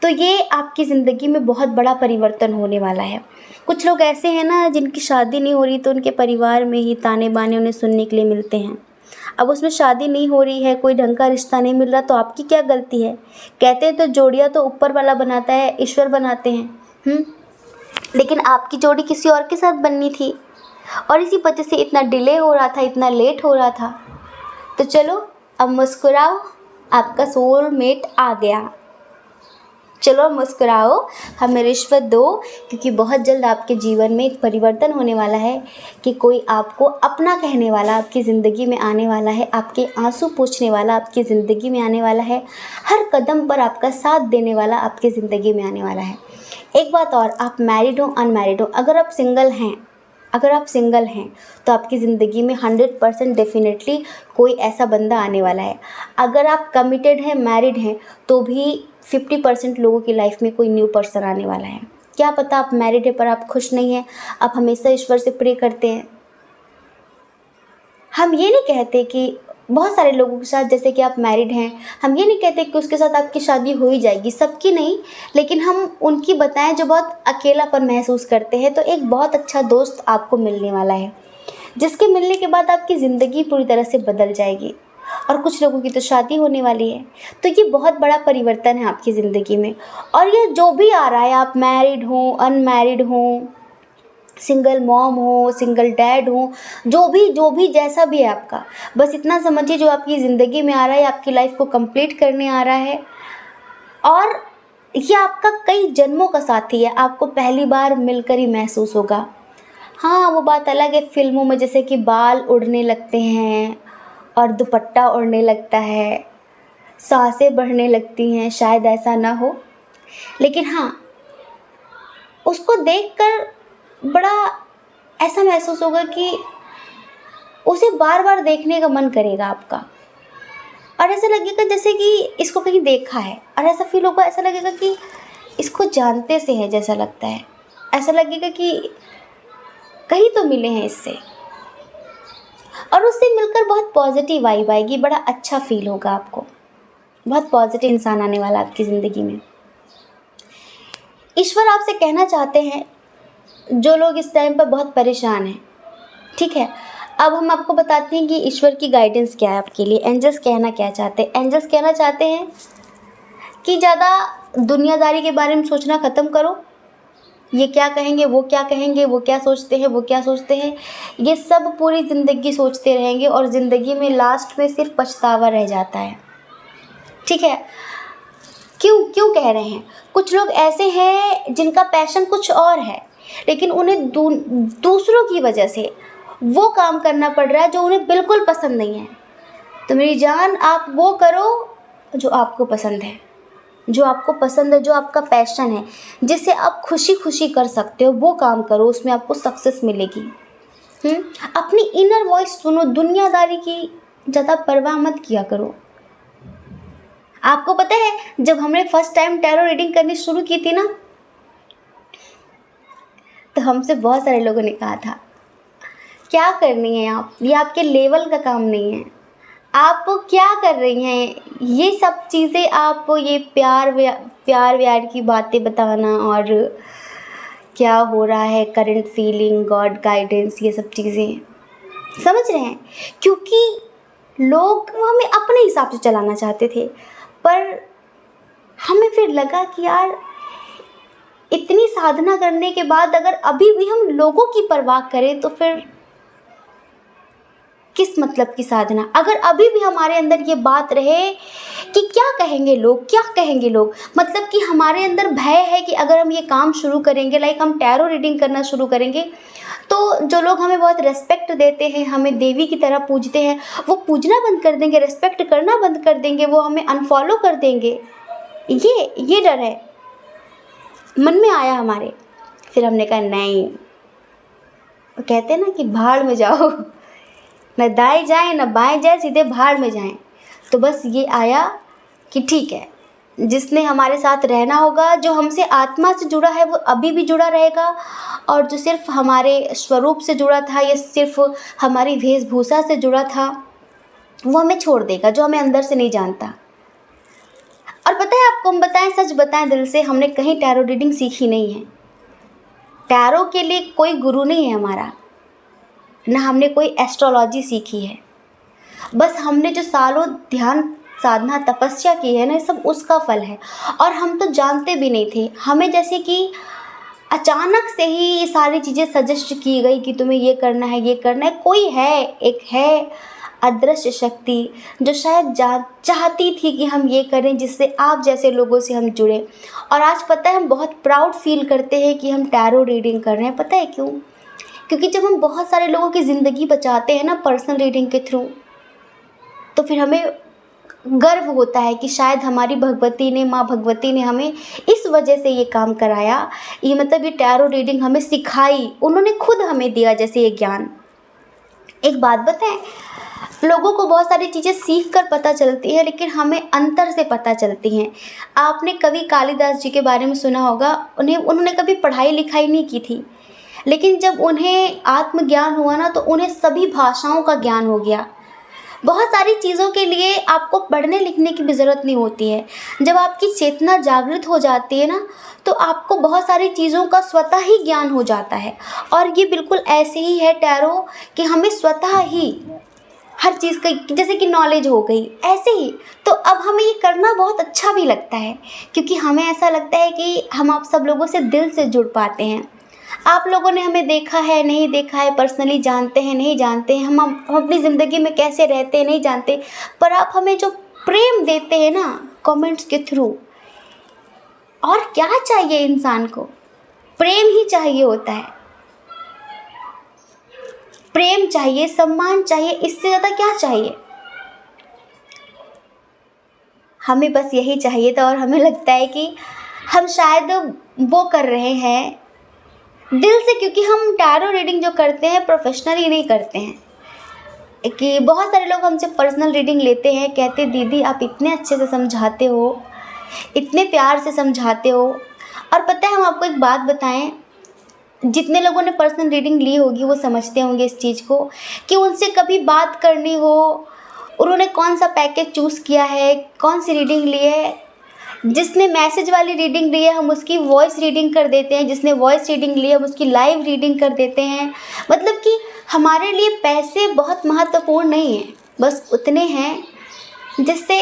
A: तो ये आपकी ज़िंदगी में बहुत बड़ा परिवर्तन होने वाला है। कुछ लोग ऐसे हैं ना जिनकी शादी नहीं हो रही, तो उनके परिवार में ही ताने बाने उन्हें सुनने के लिए मिलते हैं। अब उसमें शादी नहीं हो रही है, कोई ढंग का रिश्ता नहीं मिल रहा, तो आपकी क्या गलती है। कहते हैं तो जोड़ियाँ तो ऊपर वाला बनाता है, ईश्वर बनाते हैं। लेकिन आपकी जोड़ी किसी और के साथ बननी थी, और इसी वजह से इतना डिले हो रहा था, इतना लेट हो रहा था। तो चलो अब मुस्कुराओ, आपका सोलमेट आ गया। चलो मुस्कुराओ, हमें रिश्वत दो, क्योंकि बहुत जल्द आपके जीवन में एक परिवर्तन होने वाला है कि कोई आपको अपना कहने वाला आपकी ज़िंदगी में आने वाला है, आपके आंसू पोंछने वाला आपकी ज़िंदगी में आने वाला है, हर कदम पर आपका साथ देने वाला आपकी ज़िंदगी में आने वाला है। एक बात और, आप मैरिड हो अनमैरिड हो, अगर आप सिंगल हैं तो आपकी ज़िंदगी में 100% डेफिनेटली कोई ऐसा बंदा आने वाला है। अगर आप कमिटेड हैं, मैरिड हैं, तो भी 50% लोगों की लाइफ में कोई न्यू पर्सन आने वाला है। क्या पता आप मैरिड हैं पर आप खुश नहीं हैं, आप हमेशा ईश्वर से प्रे करते हैं। हम ये नहीं कहते कि बहुत सारे लोगों के साथ, जैसे कि आप मैरिड हैं, हम ये नहीं कहते कि उसके साथ आपकी शादी हो ही जाएगी, सबकी नहीं, लेकिन हम उनकी बताएं जो बहुत अकेलापन महसूस करते हैं। तो एक बहुत अच्छा दोस्त आपको मिलने वाला है, जिसके मिलने के बाद आपकी ज़िंदगी पूरी तरह से बदल जाएगी। और कुछ लोगों की तो शादी होने वाली है। तो ये बहुत बड़ा परिवर्तन है आपकी ज़िंदगी में। और ये जो भी आ रहा है, आप मैरिड हो अनमैरिड हो, सिंगल मॉम हो, सिंगल डैड हो, जो भी जैसा भी है आपका, बस इतना समझिए जो आपकी ज़िंदगी में आ रहा है, आपकी लाइफ को कंप्लीट करने आ रहा है। और ये आपका कई जन्मों का साथी है, आपको पहली बार मिलकर ही महसूस होगा। हाँ, वो बात अलग है, फिल्मों में जैसे कि बाल उड़ने लगते हैं और दुपट्टा उड़ने लगता है, सांसें बढ़ने लगती हैं, शायद ऐसा ना हो, लेकिन हाँ, उसको देखकर बड़ा ऐसा महसूस होगा कि उसे बार बार देखने का मन करेगा आपका। और ऐसा लगेगा जैसे कि इसको कहीं देखा है, और ऐसा फील होगा, ऐसा लगेगा कि इसको जानते से है जैसा लगता है, ऐसा लगेगा कि कहीं तो मिले हैं इससे। और उससे मिलकर बहुत पॉजिटिव वाइब आएगी, बड़ा अच्छा फील होगा आपको, बहुत पॉजिटिव इंसान आने वाला आपकी ज़िंदगी में। ईश्वर आपसे कहना चाहते हैं, जो लोग इस टाइम पर बहुत परेशान हैं, ठीक है, अब हम आपको बताते हैं कि ईश्वर की गाइडेंस क्या है आपके लिए। एंजल्स कहना क्या चाहते हैं? एंजल्स कहना चाहते हैं कि ज़्यादा दुनियादारी के बारे में सोचना ख़त्म करो। ये क्या कहेंगे, वो क्या कहेंगे, वो क्या सोचते हैं, वो क्या सोचते हैं, ये सब पूरी ज़िंदगी सोचते रहेंगे और ज़िंदगी में लास्ट में सिर्फ पछतावा रह जाता है, ठीक है। क्यों क्यों कह रहे हैं? कुछ लोग ऐसे हैं जिनका पैशन कुछ और है, लेकिन उन्हें दूसरों की वजह से वो काम करना पड़ रहा है जो उन्हें बिल्कुल पसंद नहीं है। तो मेरी जान, आप वो करो जो आपको पसंद है, जो आपको पसंद है, जो आपका पैशन है, जिसे आप खुशी खुशी कर सकते हो, वो काम करो, उसमें आपको सक्सेस मिलेगी। अपनी इनर वॉइस सुनो, दुनियादारी की ज़्यादा परवाह मत किया करो। आपको पता है, जब हमने फर्स्ट टाइम टैरो रीडिंग करनी शुरू की थी ना, तो हमसे बहुत सारे लोगों ने कहा था, क्या करनी है आप, ये आपके लेवल का काम नहीं है, आप क्या कर रही हैं, ये सब चीज़ें आप, ये प्यार व्यार की बातें बताना और क्या हो रहा है, करंट फीलिंग, गॉड गाइडेंस, ये सब चीज़ें समझ रहे हैं। क्योंकि लोग हमें अपने हिसाब से चलाना चाहते थे, पर हमें फिर लगा कि यार, इतनी साधना करने के बाद अगर अभी भी हम लोगों की परवाह करें तो फिर किस मतलब की साधना। अगर अभी भी हमारे अंदर ये बात रहे कि क्या कहेंगे लोग, मतलब कि हमारे अंदर भय है कि अगर हम ये काम शुरू करेंगे, लाइक हम टैरो रीडिंग करना शुरू करेंगे, तो जो लोग हमें बहुत रेस्पेक्ट देते हैं, हमें देवी की तरह पूजते हैं, वो पूजना बंद कर देंगे, रेस्पेक्ट करना बंद कर देंगे, वो हमें अनफॉलो कर देंगे। ये डर है, मन में आया हमारे। फिर हमने कहा नहीं, कहते हैं ना कि भाड़ में जाओ, न दाएं जाएं न बाएं जाएं, सीधे भाड़ में जाएं। तो बस ये आया कि ठीक है, जिसने हमारे साथ रहना होगा, जो हमसे आत्मा से जुड़ा है, वो अभी भी जुड़ा रहेगा, और जो सिर्फ हमारे स्वरूप से जुड़ा था या सिर्फ हमारी वेशभूषा से जुड़ा था, वो हमें छोड़ देगा, जो हमें अंदर से नहीं जानता। और पता है आपको, हम बताएं, सच बताएं दिल से, हमने कहीं टैरो रीडिंग सीखी नहीं है। टैरो के लिए कोई गुरु नहीं है हमारा, ना हमने कोई एस्ट्रोलॉजी सीखी है। बस हमने जो सालों ध्यान साधना तपस्या की है ना, सब उसका फल है। और हम तो जानते भी नहीं थे, हमें जैसे कि अचानक से ही ये सारी चीज़ें सजेस्ट की गई कि तुम्हें ये करना है, ये करना है। कोई है, एक है अदृश्य शक्ति जो शायद चाहती थी कि हम ये करें, जिससे आप जैसे लोगों से हम जुड़ें। और आज पता है हम बहुत प्राउड फील करते हैं कि हम टैरो रीडिंग कर रहे हैं। पता है क्यों? क्योंकि जब हम बहुत सारे लोगों की ज़िंदगी बचाते हैं ना पर्सनल रीडिंग के थ्रू, तो फिर हमें गर्व होता है कि शायद हमारी भगवती ने, माँ भगवती ने हमें इस वजह से ये काम कराया। ये मतलब ये टैरो रीडिंग हमें सिखाई, उन्होंने खुद हमें दिया जैसे ये ज्ञान। एक बात बताएं, लोगों को बहुत सारी चीज़ें सीख कर पता चलती है, लेकिन हमें अंतर से पता चलती हैं। आपने कवि कालिदास जी के बारे में सुना होगा। उन्होंने कभी पढ़ाई लिखाई नहीं की थी, लेकिन जब उन्हें आत्मज्ञान हुआ ना, तो उन्हें सभी भाषाओं का ज्ञान हो गया। बहुत सारी चीज़ों के लिए आपको पढ़ने लिखने की भी ज़रूरत नहीं होती है। जब आपकी चेतना जागृत हो जाती है ना, तो आपको बहुत सारी चीज़ों का स्वतः ही ज्ञान हो जाता है। और ये बिल्कुल ऐसे ही है टैरो, कि हमें स्वतः ही हर चीज़ का जैसे कि नॉलेज हो गई, ऐसे ही। तो अब हमें ये करना बहुत अच्छा भी लगता है, क्योंकि हमें ऐसा लगता है कि हम आप सब लोगों से दिल से जुड़ पाते हैं। आप लोगों ने हमें देखा है, नहीं देखा है, पर्सनली जानते हैं, नहीं जानते हैं, हम अपनी ज़िंदगी में कैसे रहते हैं, नहीं जानते, पर आप हमें जो प्रेम देते हैं ना कमेंट्स के थ्रू, और क्या चाहिए इंसान को? प्रेम ही चाहिए होता है। प्रेम चाहिए, सम्मान चाहिए, इससे ज़्यादा क्या चाहिए? हमें बस यही चाहिए था। और हमें लगता है कि हम शायद वो कर रहे हैं दिल से, क्योंकि हम टैरो रीडिंग जो करते हैं प्रोफेशनली नहीं करते हैं। कि बहुत सारे लोग हमसे पर्सनल रीडिंग लेते हैं, कहते दीदी आप इतने अच्छे से समझाते हो, इतने प्यार से समझाते हो। और पता है, हम आपको एक बात बताएं, जितने लोगों ने पर्सनल रीडिंग ली होगी वो समझते होंगे इस चीज़ को, कि उनसे कभी बात करनी हो, उन्होंने कौन सा पैकेज चूज़ किया है, कौन सी रीडिंग ली है। जिसने मैसेज वाली रीडिंग ली है हम उसकी वॉइस रीडिंग कर देते हैं, जिसने वॉइस रीडिंग ली है हम उसकी लाइव रीडिंग कर देते हैं। मतलब कि हमारे लिए पैसे बहुत महत्वपूर्ण नहीं हैं, बस उतने हैं जिससे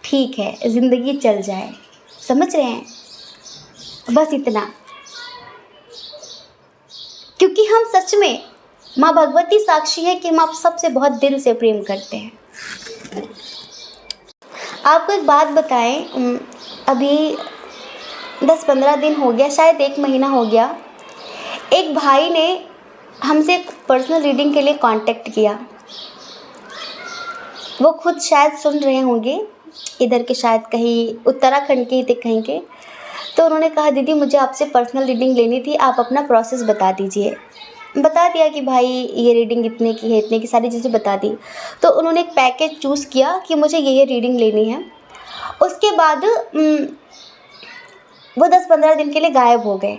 A: ठीक है ज़िंदगी चल जाए। समझ रहे हैं? बस इतना। क्योंकि हम सच में, माँ भगवती साक्षी है कि हम आप सबसे बहुत दिल से प्रेम करते हैं। आपको एक बात बताएं, अभी 10-15 दिन हो गया, शायद 1 महीना हो गया, एक भाई ने हमसे पर्सनल रीडिंग के लिए कांटेक्ट किया। वो खुद शायद सुन रहे होंगे, इधर के शायद कहीं उत्तराखंड के ही थे कहीं के। तो उन्होंने कहा दीदी मुझे आपसे पर्सनल रीडिंग लेनी थी, आप अपना प्रोसेस बता दीजिए। बता दिया कि भाई ये रीडिंग इतने की है, इतने की सारी चीज़ें बता दी। तो उन्होंने एक पैकेज चूज़ किया कि मुझे ये रीडिंग लेनी है। उसके बाद वो 10-15 दिन के लिए गायब हो गए।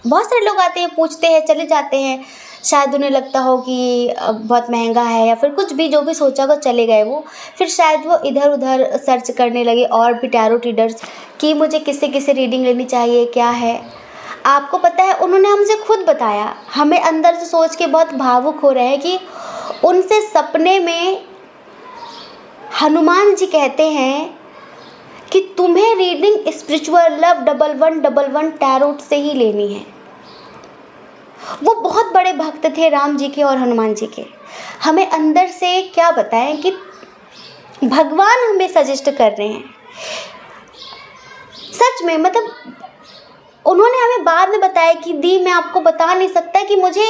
A: बहुत सारे लोग आते हैं, पूछते हैं, चले जाते हैं। शायद उन्हें लगता हो कि बहुत महंगा है, या फिर कुछ भी जो भी सोचा वो चले गए वो। फिर शायद वो इधर उधर सर्च करने लगे और भी टैरो रीडर्स कि मुझे किससे किससे रीडिंग लेनी चाहिए, क्या है। आपको पता है उन्होंने हमसे खुद बताया, हमें अंदर से सोच के बहुत भावुक हो रहे हैं कि उनसे सपने में हनुमान जी कहते हैं कि तुम्हें रीडिंग स्पिरिचुअल लव 1111 टैरोट से ही लेनी है। वो बहुत बड़े भक्त थे राम जी के और हनुमान जी के। हमें अंदर से क्या बताएं कि भगवान हमें सजेस्ट कर रहे हैं। सच में, मतलब उन्होंने हमें बाद में बताया कि दी मैं आपको बता नहीं सकता कि मुझे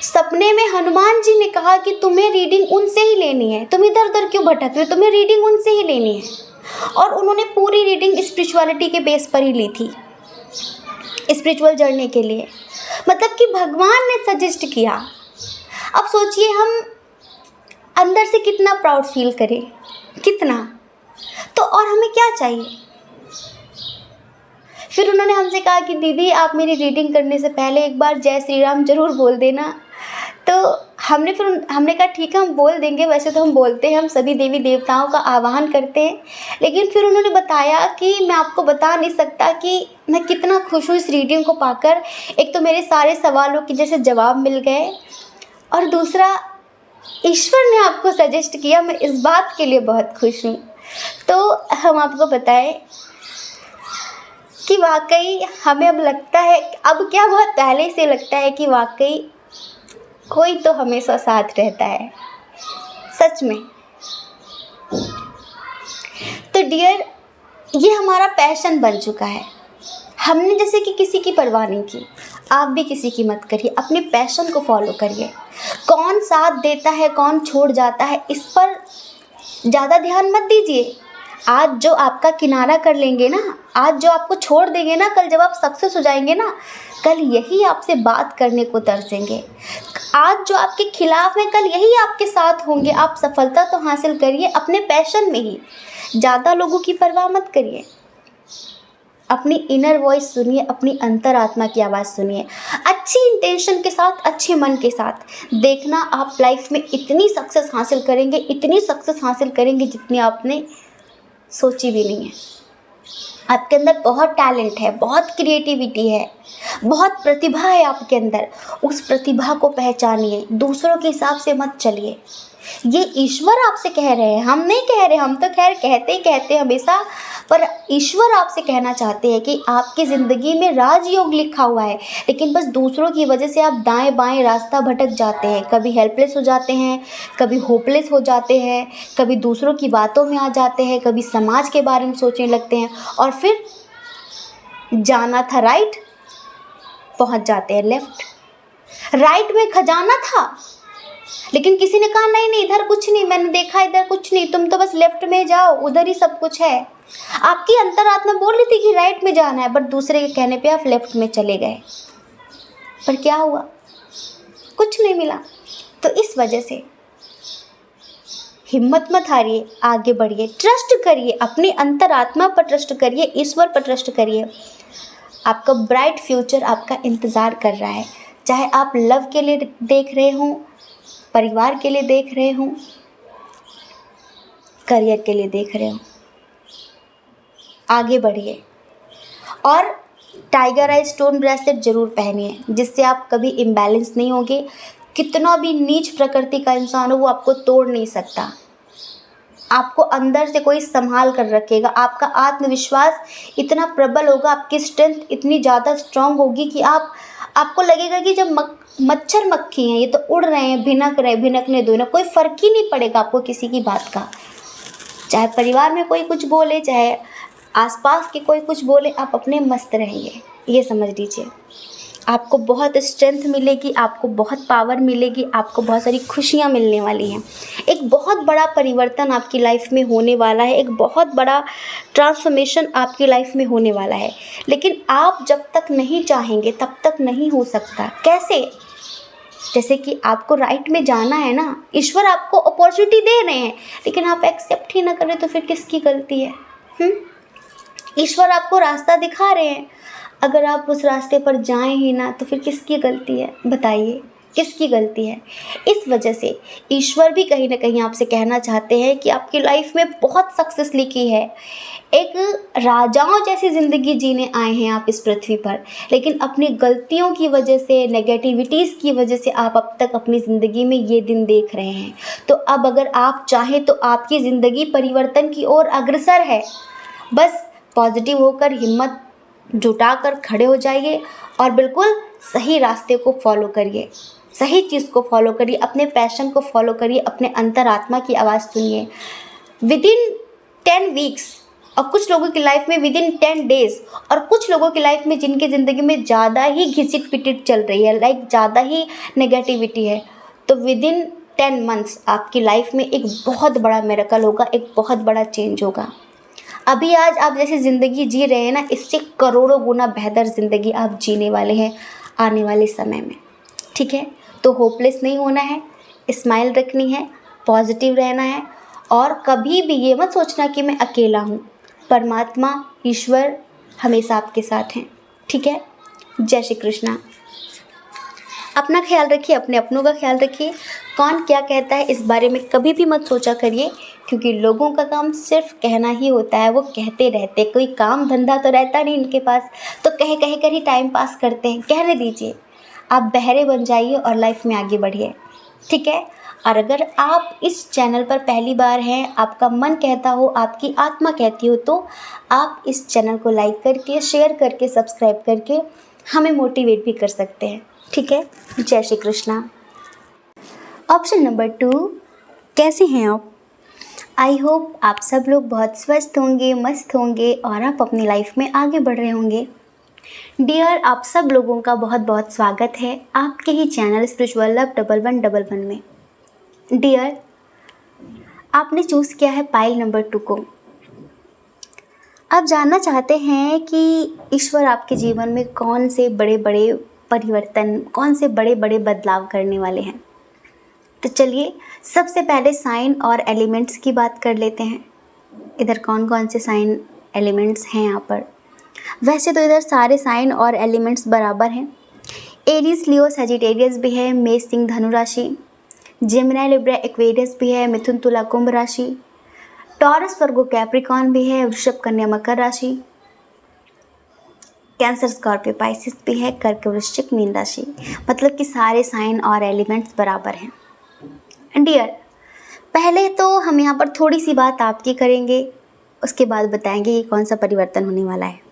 A: सपने में हनुमान जी ने कहा कि तुम्हें रीडिंग उनसे ही लेनी है, तुम इधर उधर क्यों भटक रहे हो, तुम्हें रीडिंग उनसे ही लेनी है। और उन्होंने पूरी रीडिंग स्पिरिचुअलिटी के बेस पर ही ली थी, स्पिरिचुअल जर्नी के लिए। मतलब कि भगवान ने सजेस्ट किया। अब सोचिए हम अंदर से कितना प्राउड फील करें, कितना। तो और हमें क्या चाहिए। फिर उन्होंने हमसे कहा कि दीदी आप मेरी रीडिंग करने से पहले एक बार जय श्री राम ज़रूर बोल देना। तो हमने कहा ठीक है हम बोल देंगे। वैसे तो हम बोलते हैं, हम सभी देवी देवताओं का आह्वान करते हैं। लेकिन फिर उन्होंने बताया कि मैं आपको बता नहीं सकता कि मैं कितना खुश हूँ इस रीडिंग को पाकर। एक तो मेरे सारे सवालों के जैसे जवाब मिल गए, और दूसरा ईश्वर ने आपको सजेस्ट किया। मैं इस बात के लिए बहुत खुश हूँ। तो हम आपको बताएं, कि वाकई हमें अब लगता है, अब क्या बहुत पहले से लगता है कि वाकई कोई तो हमेशा साथ रहता है, सच में। तो डियर, ये हमारा पैशन बन चुका है। हमने जैसे कि किसी की परवाह नहीं की, आप भी किसी की मत करिए, अपने पैशन को फॉलो करिए। कौन साथ देता है, कौन छोड़ जाता है, इस पर ज़्यादा ध्यान मत दीजिए। आज जो आपका किनारा कर लेंगे ना, आज जो आपको छोड़ देंगे ना, कल जब आप सक्सेस हो जाएंगे ना, कल यही आपसे बात करने को तरसेंगे। आज जो आपके खिलाफ है, कल यही आपके साथ होंगे। आप सफलता तो हासिल करिए अपने पैशन में ही, ज़्यादा लोगों की परवाह मत करिए। अपनी इनर वॉइस सुनिए, अपनी अंतरात्मा की आवाज़ सुनिए, अच्छी इंटेंशन के साथ, अच्छे मन के साथ। देखना आप लाइफ में इतनी सक्सेस हासिल करेंगे, इतनी सक्सेस हासिल करेंगे जितनी आपने सोची भी नहीं है। आपके अंदर बहुत टैलेंट है, बहुत क्रिएटिविटी है, बहुत प्रतिभा है आपके अंदर। उस प्रतिभा को पहचानिए, दूसरों के हिसाब से मत चलिए। ये ईश्वर आपसे कह रहे हैं, हम नहीं कह रहे। हम तो खैर कहते ही कहते हैं हमेशा, पर ईश्वर आपसे कहना चाहते हैं कि आपकी ज़िंदगी में राजयोग लिखा हुआ है, लेकिन बस दूसरों की वजह से आप दाएं बाएं रास्ता भटक जाते हैं। कभी हेल्पलेस हो जाते हैं, कभी होपलेस हो जाते हैं, कभी दूसरों की बातों में आ जाते हैं, कभी समाज के बारे में सोचने लगते हैं, और फिर जाना था राइट, पहुंच जाते हैं लेफ्ट। राइट में खजाना था, लेकिन किसी ने कहा नहीं नहीं, इधर कुछ नहीं, मैंने देखा इधर कुछ नहीं, तुम तो बस लेफ्ट में जाओ, उधर ही सब कुछ है। आपकी अंतरात्मा बोल रही थी कि राइट में जाना है, बट दूसरे के कहने पे आप लेफ्ट में चले गए। पर क्या हुआ? कुछ नहीं मिला। तो इस वजह से हिम्मत मत हारिए, आगे बढ़िए, ट्रस्ट करिए, अपनी अंतरात्मा पर ट्रस्ट करिए, ईश्वर पर ट्रस्ट करिए। आपका ब्राइट फ्यूचर आपका इंतज़ार कर रहा है। चाहे आप लव के लिए देख रहे हों, परिवार के लिए देख रहे हों, करियर के लिए देख रहे हों, आगे बढ़िए। और टाइगर आई स्टोन ब्रेसलेट ज़रूर पहनिए, जिससे आप कभी इम्बैलेंस नहीं होंगे। कितना भी नीच प्रकृति का इंसान हो, वो आपको तोड़ नहीं सकता। आपको अंदर से कोई संभाल कर रखेगा। आपका आत्मविश्वास इतना प्रबल होगा, आपकी स्ट्रेंथ इतनी ज़्यादा स्ट्रांग होगी कि आपको लगेगा कि जब मच्छर मक्खी हैं, ये तो उड़ रहे हैं, भिनक रहे, भिनकने दो ना, कोई फ़र्क ही नहीं पड़ेगा आपको किसी की बात का। चाहे परिवार में कोई कुछ बोले, चाहे आसपास के कोई कुछ बोले, आप अपने मस्त रहेंगे। ये समझ लीजिए, आपको बहुत स्ट्रेंथ मिलेगी, आपको बहुत पावर मिलेगी, आपको बहुत सारी खुशियाँ मिलने वाली हैं। एक बहुत बड़ा परिवर्तन आपकी लाइफ में होने वाला है, एक बहुत बड़ा ट्रांसफॉर्मेशन आपकी लाइफ में होने वाला है। लेकिन आप जब तक नहीं चाहेंगे तब तक नहीं हो सकता। कैसे? जैसे कि आपको राइट में जाना है ना, ईश्वर आपको अपॉर्चुनिटी दे रहे हैं, लेकिन आप एक्सेप्ट ही ना करें तो फिर किसकी गलती है? ईश्वर आपको रास्ता दिखा रहे हैं, अगर आप उस रास्ते पर जाएं ही ना तो फिर किसकी गलती है? बताइए, किसकी गलती है? इस वजह से ईश्वर भी कहीं ना कहीं आपसे कहना चाहते हैं कि आपकी लाइफ में बहुत सक्सेस लिखी है। एक राजाओं जैसी ज़िंदगी जीने आए हैं आप इस पृथ्वी पर, लेकिन अपनी गलतियों की वजह से, नेगेटिविटीज़ की वजह से आप अब तक अपनी ज़िंदगी में ये दिन देख रहे हैं। तो अब अगर आप चाहें तो आपकी ज़िंदगी परिवर्तन की ओर अग्रसर है। बस पॉजिटिव होकर, हिम्मत जुटाकर खड़े हो जाइए और बिल्कुल सही रास्ते को फॉलो करिए, सही चीज़ को फॉलो करिए, अपने पैशन को फॉलो करिए, अपने अंतरात्मा की आवाज़ सुनिए। विदिन 10 वीक्स, और कुछ लोगों की लाइफ में विदिन 10 डेज़, और कुछ लोगों की लाइफ में जिनकी ज़िंदगी में ज़्यादा ही घिसिट पिटिट चल रही है, लाइक ज़्यादा ही नेगेटिविटी है, तो विदिन 10 मंथ्स आपकी लाइफ में एक बहुत बड़ा मिरेकल होगा, एक बहुत बड़ा चेंज होगा। अभी आज आप जैसी ज़िंदगी जी रहे हैं ना, इससे करोड़ों गुना बेहतर ज़िंदगी आप जीने वाले हैं आने वाले समय में। ठीक है? तो होपलेस नहीं होना है, स्माइल रखनी है, पॉजिटिव रहना है, और कभी भी ये मत सोचना कि मैं अकेला हूँ। परमात्मा, ईश्वर हमेशा आपके साथ हैं। ठीक है? जय श्री कृष्णा। अपना ख्याल रखिए, अपने अपनों का ख्याल रखिए। कौन क्या कहता है इस बारे में कभी भी मत सोचा करिए, क्योंकि लोगों का काम सिर्फ कहना ही होता है। वो कहते रहते, कोई काम धंधा तो रहता नहीं इनके पास, तो कह कह कर ही टाइम पास करते हैं। कहने दीजिए, आप बहरे बन जाइए और लाइफ में आगे बढ़िए। ठीक है? और अगर आप इस चैनल पर पहली बार हैं, आपका मन कहता हो, आपकी आत्मा कहती हो, तो आप इस चैनल को लाइक करके, शेयर करके, सब्सक्राइब करके हमें मोटिवेट भी कर सकते हैं। ठीक है। जय श्री कृष्णा। ऑप्शन नंबर 2, कैसे हैं आप? आई होप आप सब लोग बहुत स्वस्थ होंगे, मस्त होंगे और आप अपनी लाइफ में आगे बढ़ रहे होंगे। डियर, आप सब लोगों का बहुत बहुत स्वागत है आपके ही चैनल स्पिरिचुअल लव 1111 में। डियर, आपने चूज़ किया है पाइल नंबर 2 को। आप जानना चाहते हैं कि ईश्वर आपके जीवन में कौन से बड़े बड़े परिवर्तन, कौन से बड़े बड़े बदलाव करने वाले हैं। तो चलिए सबसे पहले साइन और एलिमेंट्स की बात कर लेते हैं। इधर कौन कौन से साइन एलिमेंट्स हैं यहाँ पर? वैसे तो इधर सारे साइन और एलिमेंट्स बराबर हैं। एरीज, लियो, सजिटेरियस भी है, मेष, सिंह, धनु राशि, जेमिनी, लिब्रा, एक्वेरियस भी है, मिथुन, तुला, कुंभ राशि, टॉरस, वर्गो, कैप्रिकॉर्न भी है, वृषभ, कन्या, मकर राशि, कैंसर, स्कॉर्पियो, पाइसिस भी है, कर्क, वृश्चिक, मीन राशि। मतलब कि सारे साइन और एलिमेंट्स बराबर हैं। डियर, पहले तो हम यहाँ पर थोड़ी सी बात आपकी करेंगे, उसके बाद बताएंगे कि कौन सा परिवर्तन होने वाला है।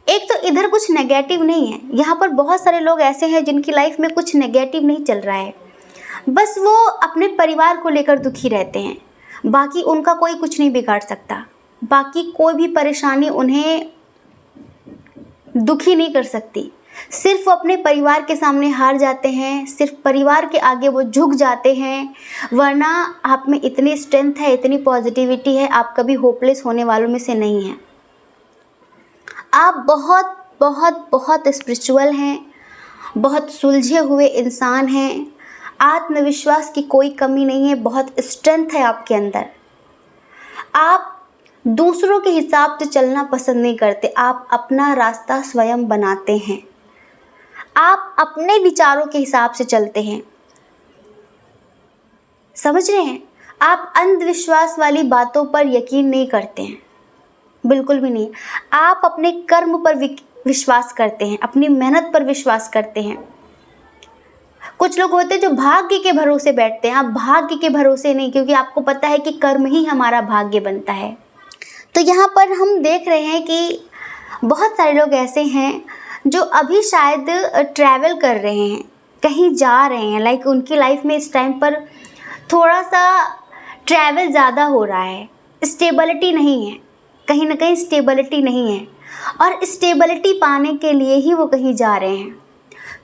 A: एक तो इधर कुछ नेगेटिव नहीं है। यहाँ पर बहुत सारे लोग ऐसे हैं जिनकी लाइफ में कुछ नेगेटिव नहीं चल रहा है, बस वो अपने परिवार को लेकर दुखी रहते हैं। बाकी उनका कोई कुछ नहीं बिगाड़ सकता, बाकी कोई भी परेशानी उन्हें दुखी नहीं कर सकती। सिर्फ वो अपने परिवार के सामने हार जाते हैं, सिर्फ परिवार के आगे वो झुक जाते हैं। वरना आप में इतनी स्ट्रेंथ है, इतनी पॉजिटिविटी है, आप कभी होपलेस होने वालों में से नहीं हैं। आप बहुत बहुत बहुत स्पिरिचुअल हैं, बहुत सुलझे हुए इंसान हैं। आत्मविश्वास की कोई कमी नहीं है, बहुत स्ट्रेंथ है आपके अंदर। आप दूसरों के हिसाब से चलना पसंद नहीं करते, आप अपना रास्ता स्वयं बनाते हैं। आप अपने विचारों के हिसाब से चलते हैं। समझ रहे हैं? आप अंधविश्वास वाली बातों पर यकीन नहीं करते हैं, बिल्कुल भी नहीं। आप अपने कर्म पर विश्वास करते हैं, अपनी मेहनत पर विश्वास करते हैं। कुछ लोग होते हैं जो भाग्य के भरोसे बैठते हैं, आप भाग्य के भरोसे नहीं, क्योंकि आपको पता है कि कर्म ही हमारा भाग्य बनता है। तो यहाँ पर हम देख रहे हैं कि बहुत सारे लोग ऐसे हैं जो अभी शायद ट्रैवल कर रहे हैं, कहीं जा रहे हैं। लाइक उनकी लाइफ में इस टाइम पर थोड़ा सा ट्रैवल ज़्यादा हो रहा है, स्टेबिलिटी नहीं है, कहीं ना कहीं स्टेबिलिटी नहीं है, और स्टेबिलिटी पाने के लिए ही वो कहीं जा रहे हैं।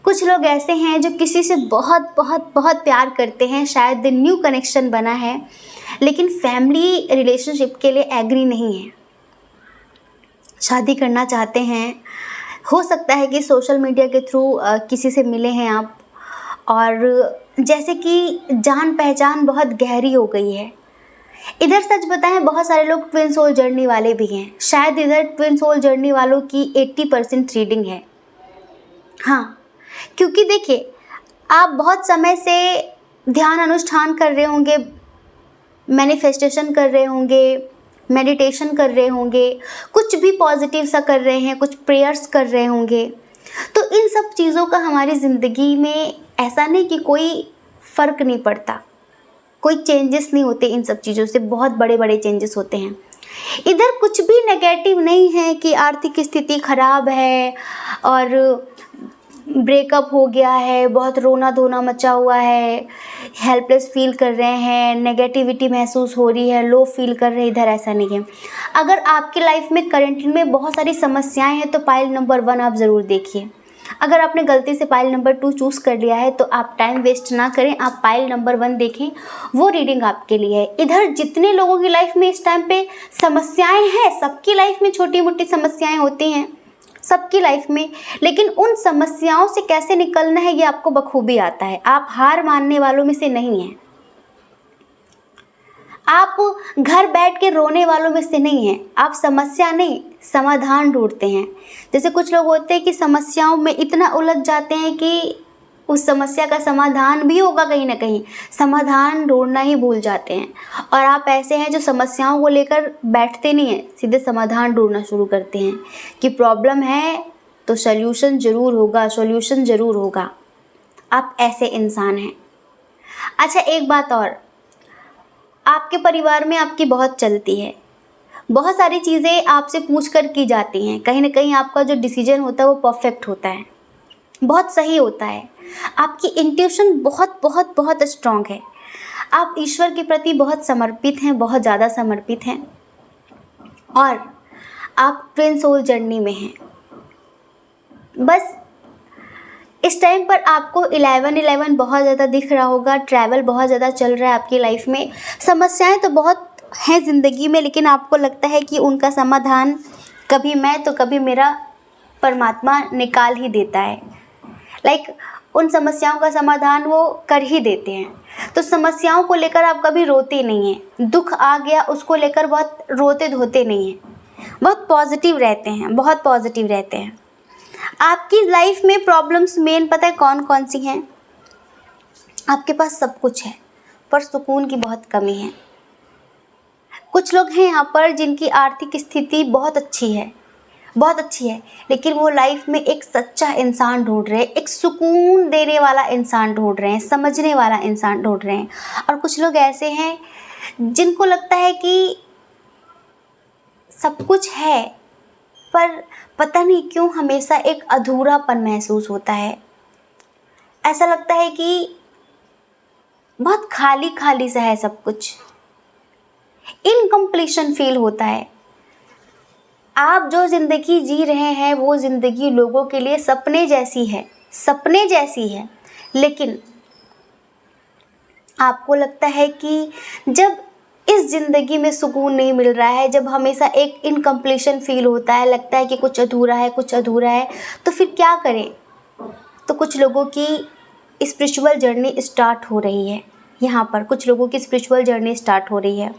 A: कुछ लोग ऐसे हैं जो किसी से बहुत बहुत बहुत प्यार करते हैं, शायद न्यू कनेक्शन बना है, लेकिन फैमिली रिलेशनशिप के लिए एग्री नहीं है, शादी करना चाहते हैं। हो सकता है कि सोशल मीडिया के थ्रू किसी से मिले हैं आप, और जैसे कि जान पहचान बहुत गहरी हो गई है। इधर सच बताएं, बहुत सारे लोग ट्विन सोल जर्नी वाले भी हैं। शायद इधर ट्विन सोल जर्नी वालों की 80% रीडिंग है। हाँ, क्योंकि देखिए, आप बहुत समय से ध्यान अनुष्ठान कर रहे होंगे, मैनिफेस्टेशन कर रहे होंगे, मेडिटेशन कर रहे होंगे, कुछ भी पॉजिटिव सा कर रहे हैं, कुछ प्रेयर्स कर रहे होंगे। तो इन सब चीज़ों का हमारी ज़िंदगी में ऐसा नहीं कि कोई फ़र्क नहीं पड़ता, कोई चेंजेस नहीं होते। इन सब चीज़ों से बहुत बड़े बड़े चेंजेस होते हैं। इधर कुछ भी नेगेटिव नहीं है कि आर्थिक स्थिति खराब है और ब्रेकअप हो गया है, बहुत रोना धोना मचा हुआ है, हेल्पलेस फील कर रहे हैं, नेगेटिविटी महसूस हो रही है, लो फील कर रहे हैं। इधर ऐसा नहीं है। अगर आपकी लाइफ में करंटली में बहुत सारी समस्याएं हैं तो पाइल नंबर 1 आप ज़रूर देखिए। अगर आपने गलती से पाइल नंबर 2 चूज़ कर लिया है तो आप टाइम वेस्ट ना करें, आप पाइल नंबर 1 देखें, वो रीडिंग आपके लिए है। इधर जितने लोगों की लाइफ में इस टाइम पे समस्याएं हैं, सबकी लाइफ में छोटी मोटी समस्याएं होती हैं, सबकी लाइफ में, लेकिन उन समस्याओं से कैसे निकलना है ये आपको बखूबी आता है। आप हार मानने वालों में से नहीं हैं, आप घर बैठ के रोने वालों में से नहीं हैं। आप समस्या नहीं, समाधान ढूंढते हैं। जैसे कुछ लोग होते हैं कि समस्याओं में इतना उलझ जाते हैं कि उस समस्या का समाधान भी होगा कहीं ना कहीं, समाधान ढूंढना ही भूल जाते हैं। और आप ऐसे हैं जो समस्याओं को लेकर बैठते नहीं हैं, सीधे समाधान ढूंढना शुरू करते हैं कि प्रॉब्लम है तो सॉल्यूशन ज़रूर होगा, सॉल्यूशन ज़रूर होगा। आप ऐसे इंसान हैं। अच्छा, एक बात और, आपके परिवार में आपकी बहुत चलती है, बहुत सारी चीज़ें आपसे पूछ कर की जाती हैं, कहीं ना कहीं आपका जो डिसीजन होता है वो परफेक्ट होता है, बहुत सही होता है, आपकी इंट्यूशन बहुत बहुत बहुत स्ट्रांग है, आप ईश्वर के प्रति बहुत समर्पित हैं, बहुत ज़्यादा समर्पित हैं, और आप ट्विन सोल जर्नी में हैं। बस इस टाइम पर आपको 11-11 बहुत ज़्यादा दिख रहा होगा, ट्रैवल बहुत ज़्यादा चल रहा है आपकी लाइफ में, समस्याएं तो बहुत हैं ज़िंदगी में, लेकिन आपको लगता है कि उनका समाधान कभी मैं तो कभी मेरा परमात्मा निकाल ही देता है। उन समस्याओं का समाधान वो कर ही देते हैं। तो समस्याओं को लेकर आप कभी रोते नहीं हैं, दुख आ गया उसको लेकर बहुत रोते धोते नहीं हैं, बहुत पॉजिटिव रहते हैं, बहुत पॉजिटिव रहते हैं। आपकी लाइफ में प्रॉब्लम्स मेन पता है कौन कौन सी हैं? आपके पास सब कुछ है पर सुकून की बहुत कमी है। कुछ लोग हैं यहाँ पर जिनकी आर्थिक स्थिति बहुत अच्छी है, बहुत अच्छी है, लेकिन वो लाइफ में एक सच्चा इंसान ढूंढ रहे हैं, एक सुकून देने वाला इंसान ढूंढ रहे हैं, समझने वाला इंसान ढूंढ रहे हैं। और कुछ लोग ऐसे हैं जिनको लगता है कि सब कुछ है पर पता नहीं क्यों हमेशा एक अधूरापन महसूस होता है। ऐसा लगता है कि बहुत खाली खाली सा है सब कुछ, इनकम्प्लीशन फील होता है। आप जो ज़िंदगी जी रहे हैं वो ज़िंदगी लोगों के लिए सपने जैसी है, सपने जैसी है, लेकिन आपको लगता है कि जब इस ज़िंदगी में सुकून नहीं मिल रहा है, जब हमेशा एक इनकम्प्लीशन फील होता है, लगता है कि कुछ अधूरा है, कुछ अधूरा है, तो फिर क्या करें? तो कुछ लोगों की स्पिरिचुअल जर्नी स्टार्ट हो रही है, यहाँ पर कुछ लोगों की स्पिरिचुअल जर्नी स्टार्ट हो रही है।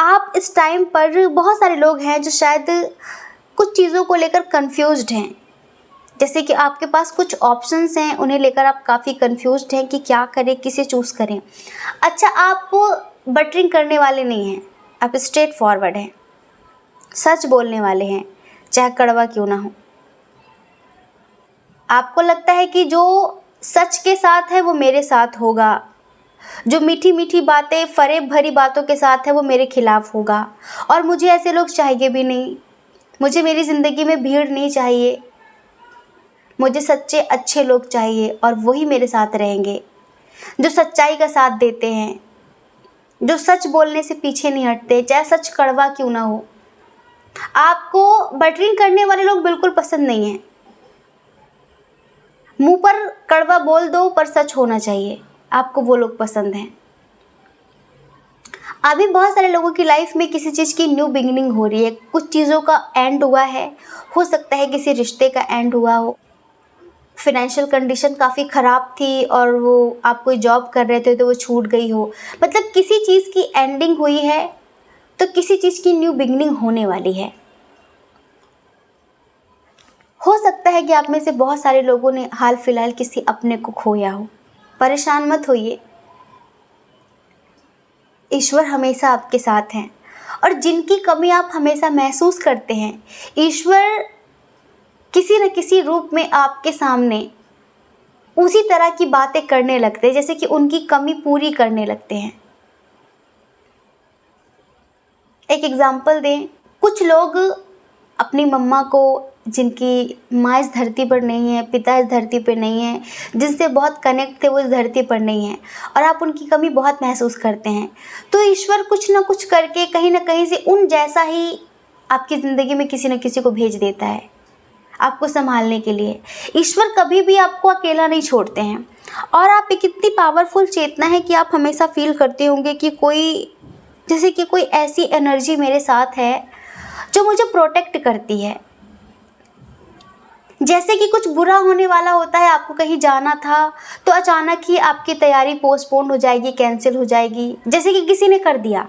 A: आप इस टाइम पर बहुत सारे लोग हैं जो शायद कुछ चीज़ों को लेकर कंफ्यूज्ड हैं, जैसे कि आपके पास कुछ ऑप्शंस हैं, उन्हें लेकर आप काफ़ी कंफ्यूज्ड हैं कि क्या करें, किसे चूज़ करें। अच्छा, आप बटरिंग करने वाले नहीं हैं, आप स्ट्रेट फॉरवर्ड हैं, सच बोलने वाले हैं, चाहे कड़वा क्यों ना हो। आपको लगता है कि जो सच के साथ है वो मेरे साथ होगा, जो मीठी मीठी बातें फरेब भरी बातों के साथ है वो मेरे खिलाफ होगा, और मुझे ऐसे लोग चाहिए भी नहीं। मुझे मेरी ज़िंदगी में भीड़ नहीं चाहिए, मुझे सच्चे अच्छे लोग चाहिए और वही मेरे साथ रहेंगे, जो सच्चाई का साथ देते हैं, जो सच बोलने से पीछे नहीं हटते, चाहे सच कड़वा क्यों ना हो। आपको बटरिंग करने वाले लोग बिल्कुल पसंद नहीं हैं। मुंह पर कड़वा बोल दो पर सच होना चाहिए, आपको वो लोग पसंद हैं। अभी बहुत सारे लोगों की लाइफ में किसी चीज़ की न्यू बिगिनिंग हो रही है, कुछ चीज़ों का एंड हुआ है, हो सकता है किसी रिश्ते का एंड हुआ हो। फिनेंशियल कंडीशन काफ़ी ख़राब थी और वो आप कोई जॉब कर रहे थे तो वो छूट गई हो, मतलब किसी चीज़ की एंडिंग हुई है तो किसी चीज़ की न्यू बिगिनिंग होने वाली है। हो सकता है कि आप में से बहुत सारे लोगों ने हाल फिलहाल किसी अपने को खोया हो। परेशान मत होइए, ईश्वर हमेशा आपके साथ हैं, और जिनकी कमी आप हमेशा महसूस करते हैं, ईश्वर किसी न किसी रूप में आपके सामने उसी तरह की बातें करने लगते हैं जैसे कि उनकी कमी पूरी करने लगते हैं। एक एग्जाम्पल दें, कुछ लोग अपनी मम्मा को, जिनकी माँ इस धरती पर नहीं है, पिता इस धरती पर नहीं है, जिनसे बहुत कनेक्ट थे वो इस धरती पर नहीं है, और आप उनकी कमी बहुत महसूस करते हैं, तो ईश्वर कुछ ना कुछ करके कहीं ना कहीं से उन जैसा ही आपकी ज़िंदगी में किसी न किसी को भेज देता है आपको संभालने के लिए। ईश्वर कभी भी आपको अकेला नहीं छोड़ते हैं, और आप एक इतनी पावरफुल चेतना है कि आप हमेशा फील करते होंगे कि जैसे कि कोई ऐसी एनर्जी मेरे साथ है जो मुझे प्रोटेक्ट करती है। जैसे कि कुछ बुरा होने वाला होता है, आपको कहीं जाना था तो अचानक ही आपकी तैयारी पोस्टपोन हो जाएगी, कैंसिल हो जाएगी, जैसे कि किसी ने कर दिया,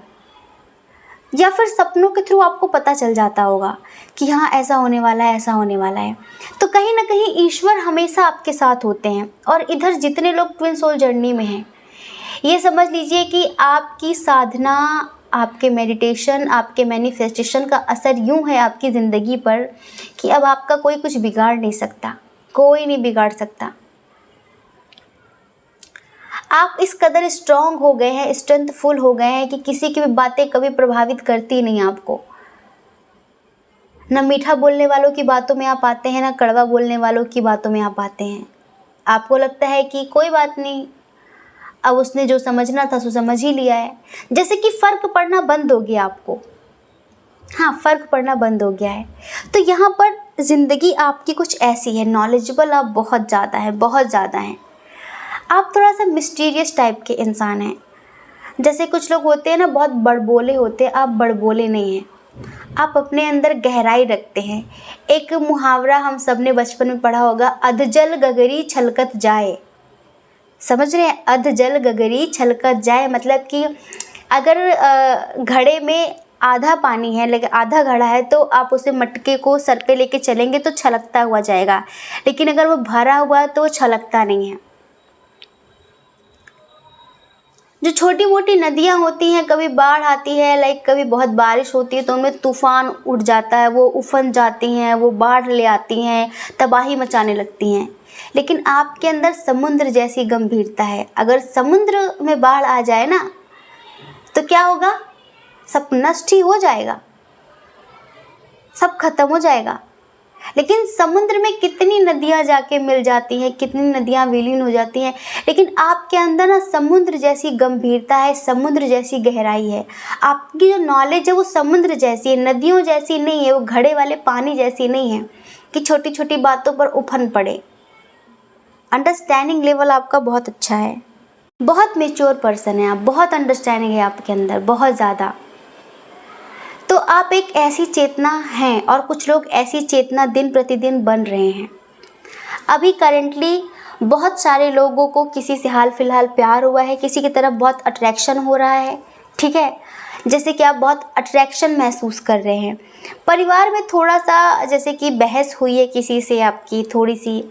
A: या फिर सपनों के थ्रू आपको पता चल जाता होगा कि हाँ ऐसा होने वाला है, ऐसा होने वाला है। तो कहीं ना कहीं ईश्वर हमेशा आपके साथ होते हैं। और इधर जितने लोग ट्विन सोल जर्नी में हैं, ये समझ लीजिए कि आपकी साधना, आपके मेडिटेशन, आपके मैनिफेस्टेशन का असर यूँ है आपकी ज़िंदगी पर कि अब आपका कोई कुछ बिगाड़ नहीं सकता, कोई नहीं बिगाड़ सकता। आप इस कदर स्ट्रांग हो गए हैं, स्ट्रेंथफुल हो गए हैं कि किसी की भी बातें कभी प्रभावित करती नहीं आपको। ना मीठा बोलने वालों की बातों में आप आते हैं, ना कड़वा बोलने वालों की बातों में आप आते हैं। आपको लगता है कि कोई बात नहीं, अब उसने जो समझना था सो समझ ही लिया है। जैसे कि फ़र्क पड़ना बंद हो गया आपको। हाँ, फ़र्क पड़ना बंद हो गया है। तो यहाँ पर ज़िंदगी आपकी कुछ ऐसी है, नॉलेजेबल आप बहुत ज़्यादा हैं, बहुत ज़्यादा हैं। आप थोड़ा सा मिस्टीरियस टाइप के इंसान हैं। जैसे कुछ लोग होते हैं ना, बहुत बड़बोले होते हैं, आप बड़बोले नहीं हैं। आप अपने अंदर गहराई रखते हैं। एक मुहावरा हम सब ने बचपन में पढ़ा होगा, अधजल गगरी छलकत जाए। समझ रहे हैं? अधजल गगरी छलकत जाए मतलब कि अगर घड़े में आधा पानी है लेकिन आधा घड़ा है, तो आप उसे मटके को सर पे लेके चलेंगे तो छलकता हुआ जाएगा, लेकिन अगर वो भरा हुआ है तो वो छलकता नहीं है। जो छोटी मोटी नदियाँ होती हैं, कभी बाढ़ आती है, कभी बहुत बारिश होती है तो उनमें तूफान उठ जाता है, वो उफन जाती हैं, वो बाढ़ ले आती हैं, तबाही मचाने लगती हैं। लेकिन आपके अंदर समुद्र जैसी गंभीरता है। अगर समुद्र में बाढ़ आ जाए ना, तो क्या होगा? सब नष्ट ही हो जाएगा, सब खत्म हो जाएगा। लेकिन समुद्र में कितनी नदियाँ जाके मिल जाती हैं, कितनी नदियाँ विलीन हो जाती हैं, लेकिन आपके अंदर ना समुद्र जैसी गंभीरता है, समुद्र जैसी गहराई है। आपकी जो नॉलेज है वो समुद्र जैसी है, नदियों जैसी नहीं है, वो घड़े वाले पानी जैसी नहीं है कि छोटी छोटी बातों पर उफन पड़े। अंडरस्टैंडिंग लेवल आपका बहुत अच्छा है, बहुत मेच्योर पर्सन है आप, बहुत अंडरस्टैंडिंग है आपके अंदर, बहुत ज़्यादा। तो आप एक ऐसी चेतना हैं और कुछ लोग ऐसी चेतना दिन प्रतिदिन बन रहे हैं। अभी करेंटली बहुत सारे लोगों को किसी से हाल फिलहाल प्यार हुआ है, किसी की तरफ बहुत अट्रैक्शन हो रहा है, ठीक है। जैसे कि आप बहुत अट्रैक्शन महसूस कर रहे हैं। परिवार में थोड़ा सा जैसे कि बहस हुई है किसी से आपकी, थोड़ी सी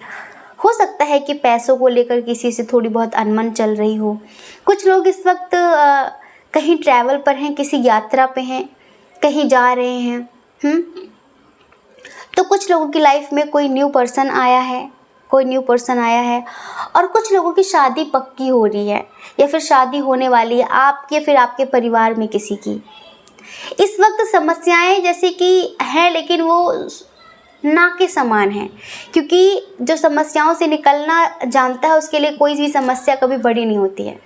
A: हो सकता है कि पैसों को लेकर किसी से थोड़ी बहुत अनबन चल रही हो। कुछ लोग इस वक्त कहीं ट्रैवल पर हैं, किसी यात्रा पे हैं, कहीं जा रहे हैं। तो कुछ लोगों की लाइफ में कोई न्यू पर्सन आया है, कोई न्यू पर्सन आया है, और कुछ लोगों की शादी पक्की हो रही है या फिर शादी होने वाली है, आपके फिर आपके परिवार में किसी की। इस वक्त समस्याएं जैसे कि हैं, लेकिन वो ना के समान है, क्योंकि जो समस्याओं से निकलना जानता है उसके लिए कोई भी समस्या कभी बड़ी नहीं होती है।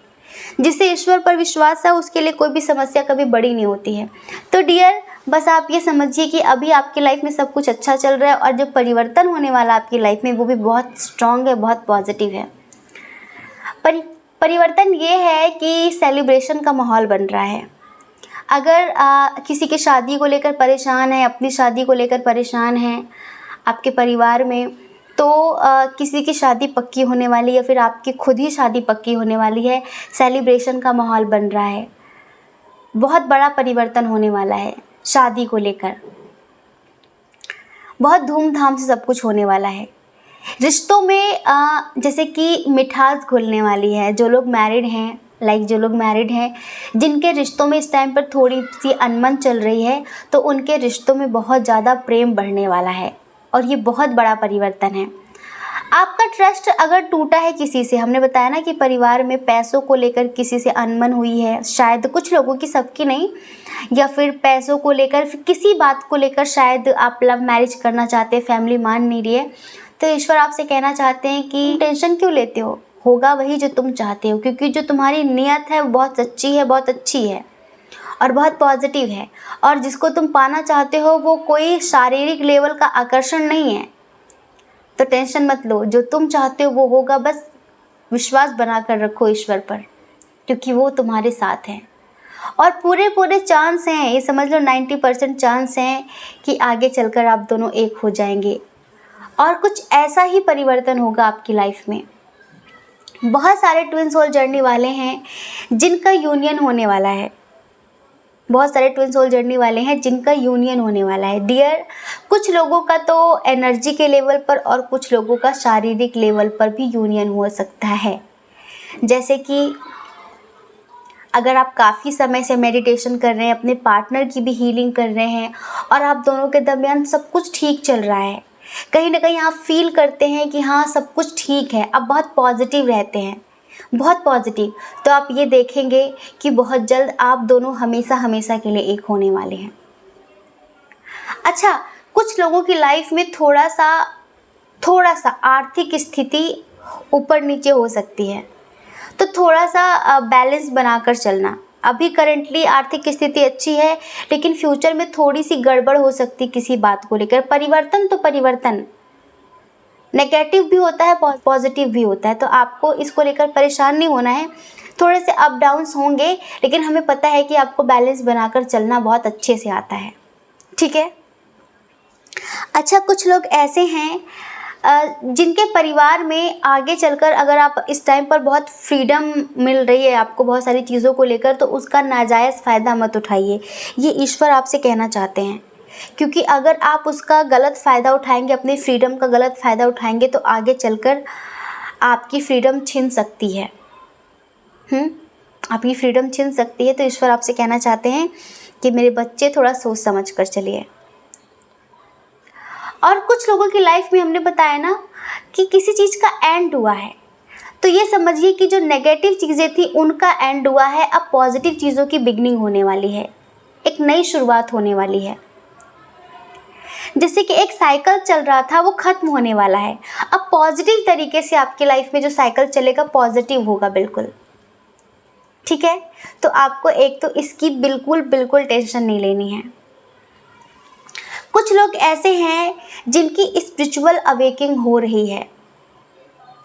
A: जिसे ईश्वर पर विश्वास है उसके लिए कोई भी समस्या कभी बड़ी नहीं होती है। तो डियर, बस आप ये समझिए कि अभी आपकी लाइफ में सब कुछ अच्छा चल रहा है, और जो परिवर्तन होने वाला आपकी लाइफ में वो भी बहुत स्ट्रांग है, बहुत पॉजिटिव है। परिवर्तन ये है कि सेलिब्रेशन का माहौल बन रहा है। अगर किसी की शादी को लेकर परेशान है, अपनी शादी को लेकर परेशान है आपके परिवार में, तो किसी की शादी पक्की होने वाली है, फिर आपकी खुद ही शादी पक्की होने वाली है, सेलिब्रेशन का माहौल बन रहा है। बहुत बड़ा परिवर्तन होने वाला है शादी को लेकर, बहुत धूमधाम से सब कुछ होने वाला है। रिश्तों में जैसे कि मिठास घुलने वाली है। जो लोग मैरिड हैं, जो लोग मैरिड हैं, जिनके रिश्तों में इस टाइम पर थोड़ी सी अनबन चल रही है, तो उनके रिश्तों में बहुत ज़्यादा प्रेम बढ़ने वाला है, और ये बहुत बड़ा परिवर्तन है। आपका ट्रस्ट अगर टूटा है किसी से, हमने बताया ना कि परिवार में पैसों को लेकर किसी से अनबन हुई है, शायद कुछ लोगों की, सबकी नहीं, या फिर पैसों को लेकर, फिर किसी बात को लेकर शायद आप लव मैरिज करना चाहते हैं, फैमिली मान नहीं रही है, तो ईश्वर आपसे कहना चाहते हैं कि टेंशन क्यों लेते हो, होगा वही जो तुम चाहते हो, क्योंकि जो तुम्हारी नीयत है वो बहुत सच्ची है, बहुत अच्छी है और बहुत पॉजिटिव है। और जिसको तुम पाना चाहते हो वो कोई शारीरिक लेवल का आकर्षण नहीं है। तो टेंशन मत लो, जो तुम चाहते हो वो होगा, बस विश्वास बनाकर रखो ईश्वर पर, क्योंकि वो तुम्हारे साथ हैं। और पूरे चांस हैं, ये समझ लो 90% चांस हैं कि आगे चलकर आप दोनों एक हो जाएंगे, और कुछ ऐसा ही परिवर्तन होगा आपकी लाइफ में। बहुत सारे ट्विन सोल जर्नी वाले हैं जिनका यूनियन होने वाला है, बहुत सारे ट्विन सोल जर्नी वाले हैं जिनका यूनियन होने वाला है डियर। कुछ लोगों का तो एनर्जी के लेवल पर और कुछ लोगों का शारीरिक लेवल पर भी यूनियन हो सकता है। जैसे कि अगर आप काफ़ी समय से मेडिटेशन कर रहे हैं, अपने पार्टनर की भी हीलिंग कर रहे हैं, और आप दोनों के दरमियान सब कुछ ठीक चल रहा है, कहीं ना कहीं आप फील करते हैं कि हाँ सब कुछ ठीक है, आप बहुत पॉजिटिव रहते हैं, बहुत पॉजिटिव। तो आप ये देखेंगे कि बहुत जल्द आप दोनों हमेशा हमेशा के लिए एक होने वाले हैं। अच्छा, कुछ लोगों की लाइफ में थोड़ा सा आर्थिक स्थिति ऊपर नीचे हो सकती है, तो थोड़ा सा बैलेंस बनाकर चलना। अभी करंटली आर्थिक स्थिति अच्छी है, लेकिन फ्यूचर में थोड़ी सी गड़बड़ हो सकती है किसी बात को लेकर। परिवर्तन तो परिवर्तन, नेगेटिव भी होता है, पॉजिटिव भी होता है, तो आपको इसको लेकर परेशान नहीं होना है। थोड़े से अप डाउन्स होंगे, लेकिन हमें पता है कि आपको बैलेंस बनाकर चलना बहुत अच्छे से आता है, ठीक है। अच्छा, कुछ लोग ऐसे हैं जिनके परिवार में आगे चलकर अगर आप इस टाइम पर बहुत फ्रीडम मिल रही है आपको बहुत सारी चीज़ों को लेकर, तो उसका नाजायज़ फ़ायदा मत उठाइए, ये ईश्वर आपसे कहना चाहते हैं। क्योंकि अगर आप उसका गलत फ़ायदा उठाएंगे, अपनी फ्रीडम का गलत फ़ायदा उठाएंगे, तो आगे चलकर आपकी फ्रीडम छिन सकती है। आपकी फ्रीडम छिन सकती है। तो ईश्वर आपसे कहना चाहते हैं कि मेरे बच्चे थोड़ा सोच समझ कर चलिए। और कुछ लोगों की लाइफ में हमने बताया ना कि किसी चीज़ का एंड हुआ है, तो ये समझिए कि जो नेगेटिव चीज़ें थी उनका एंड हुआ है, अब पॉजिटिव चीज़ों की बिगनिंग होने वाली है, एक नई शुरुआत होने वाली है। जैसे कि एक साइकिल चल रहा था, वो ख़त्म होने वाला है। अब पॉजिटिव तरीके से आपकी लाइफ में जो साइकिल चलेगा पॉजिटिव होगा, बिल्कुल, ठीक है। तो आपको एक तो इसकी बिल्कुल टेंशन नहीं लेनी है। कुछ लोग ऐसे हैं जिनकी स्पिरिचुअल अवेकिंग हो रही है।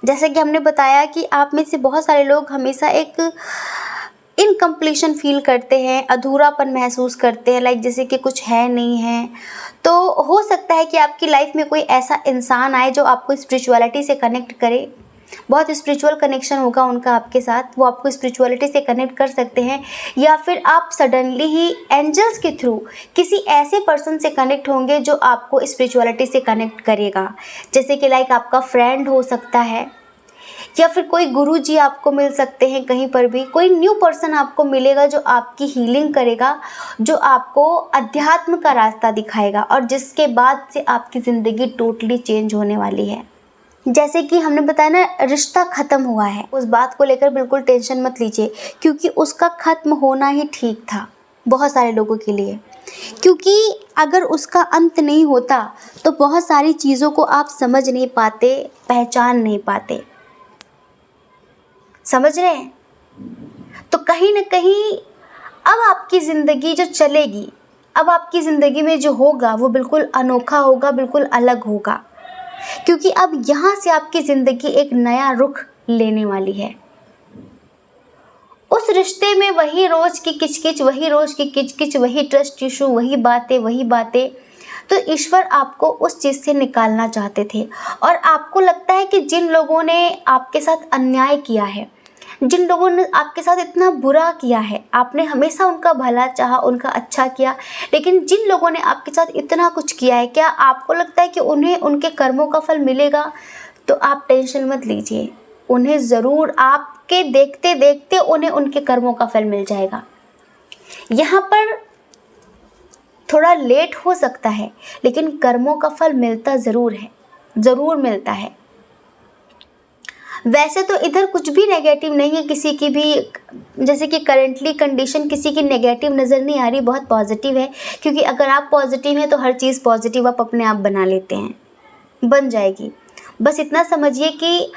A: जैसे कि हमने बताया कि आप में से बहुत सारे लोग हमेशा एक इनकम्प्लीशन फील करते हैं, अधूरापन महसूस करते हैं, लाइक जैसे कि कुछ है नहीं है। तो हो सकता है कि आपकी लाइफ में कोई ऐसा इंसान आए जो आपको स्पिरिचुअलिटी से कनेक्ट करे, बहुत स्पिरिचुअल कनेक्शन होगा उनका आपके साथ, वो आपको स्पिरिचुअलिटी से कनेक्ट कर सकते हैं। या फिर आप सडनली ही एंजल्स के थ्रू किसी ऐसे पर्सन से कनेक्ट होंगे जो आपको स्पिरिचुअलिटी से कनेक्ट करेगा। जैसे कि लाइक आपका फ्रेंड हो सकता है, या फिर कोई गुरुजी आपको मिल सकते हैं, कहीं पर भी कोई न्यू पर्सन आपको मिलेगा जो आपकी हीलिंग करेगा, जो आपको अध्यात्म का रास्ता दिखाएगा, और जिसके बाद से आपकी ज़िंदगी टोटली चेंज होने वाली है। जैसे कि हमने बताया ना, रिश्ता ख़त्म हुआ है, उस बात को लेकर बिल्कुल टेंशन मत लीजिए, क्योंकि उसका ख़त्म होना ही ठीक था बहुत सारे लोगों के लिए। क्योंकि अगर उसका अंत नहीं होता तो बहुत सारी चीज़ों को आप समझ नहीं पाते, पहचान नहीं पाते, समझ रहे हैं। तो कहीं ना कहीं अब आपकी ज़िंदगी जो चलेगी, अब आपकी ज़िंदगी में जो होगा वो बिल्कुल अनोखा होगा, बिल्कुल अलग होगा, क्योंकि अब यहाँ से आपकी ज़िंदगी एक नया रुख लेने वाली है। उस रिश्ते में वही रोज़ की किचकिच, वही ट्रस्ट इशू, वही बातें। तो ईश्वर आपको उस चीज़ से निकालना चाहते थे। और आपको लगता है कि जिन लोगों ने आपके साथ अन्याय किया है, जिन लोगों ने आपके साथ इतना बुरा किया है, आपने हमेशा उनका भला चाहा, उनका अच्छा किया, लेकिन जिन लोगों ने आपके साथ इतना कुछ किया है, क्या आपको लगता है कि उन्हें उनके कर्मों का फल मिलेगा? तो आप टेंशन मत लीजिए, उन्हें ज़रूर, आपके देखते देखते उन्हें उनके कर्मों का फल मिल जाएगा। यहाँ पर थोड़ा लेट हो सकता है, लेकिन कर्मों का फल मिलता ज़रूर है, ज़रूर मिलता है। वैसे तो इधर कुछ भी नेगेटिव नहीं है किसी की भी, जैसे कि करेंटली कंडीशन किसी की नेगेटिव नज़र नहीं आ रही, बहुत पॉजिटिव है। क्योंकि अगर आप पॉजिटिव हैं तो हर चीज़ पॉजिटिव आप अपने आप बना लेते हैं, बन जाएगी। बस इतना समझिए कि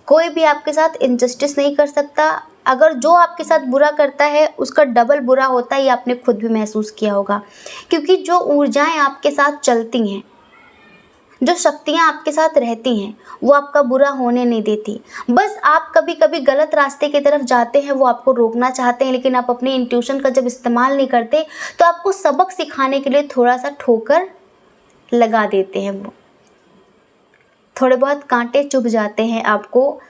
A: कोई भी आपके साथ इनजस्टिस नहीं कर सकता। अगर जो आपके साथ बुरा करता है उसका डबल बुरा होता है, ये आपने खुद भी महसूस किया होगा। क्योंकि जो ऊर्जाएं आपके साथ चलती हैं, जो शक्तियाँ आपके साथ रहती हैं, वो आपका बुरा होने नहीं देती। बस आप कभी कभी गलत रास्ते की तरफ जाते हैं, वो आपको रोकना चाहते हैं, लेकिन आप अपनी इंट्यूशन का जब इस्तेमाल नहीं करते तो आपको सबक सिखाने के लिए थोड़ा सा ठोकर लगा देते हैं, वो थोड़े बहुत कांटे चुभ जाते हैं आपको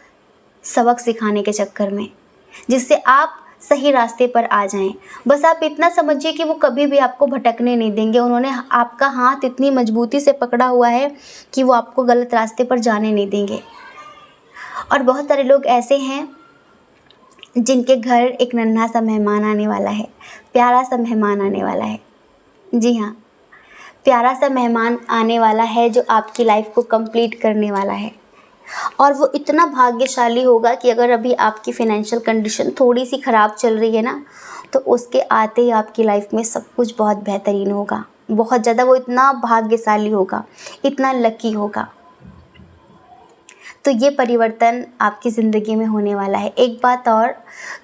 A: सबक सिखाने के चक्कर में, जिससे आप सही रास्ते पर आ जाएं। बस आप इतना समझिए कि वो कभी भी आपको भटकने नहीं देंगे। उन्होंने आपका हाथ इतनी मजबूती से पकड़ा हुआ है कि वो आपको गलत रास्ते पर जाने नहीं देंगे। और बहुत सारे लोग ऐसे हैं जिनके घर एक नन्हा सा मेहमान आने वाला है, प्यारा सा मेहमान आने वाला है। जी हाँ, प्यारा सा मेहमान आने वाला है जो आपकी लाइफ को कंप्लीट करने वाला है। और वो इतना भाग्यशाली होगा कि अगर अभी आपकी फाइनेंशियल कंडीशन थोड़ी सी ख़राब चल रही है ना, तो उसके आते ही आपकी लाइफ में सब कुछ बहुत बेहतरीन होगा, बहुत ज़्यादा। वो इतना भाग्यशाली होगा, इतना लकी होगा। तो ये परिवर्तन आपकी ज़िंदगी में होने वाला है। एक बात और,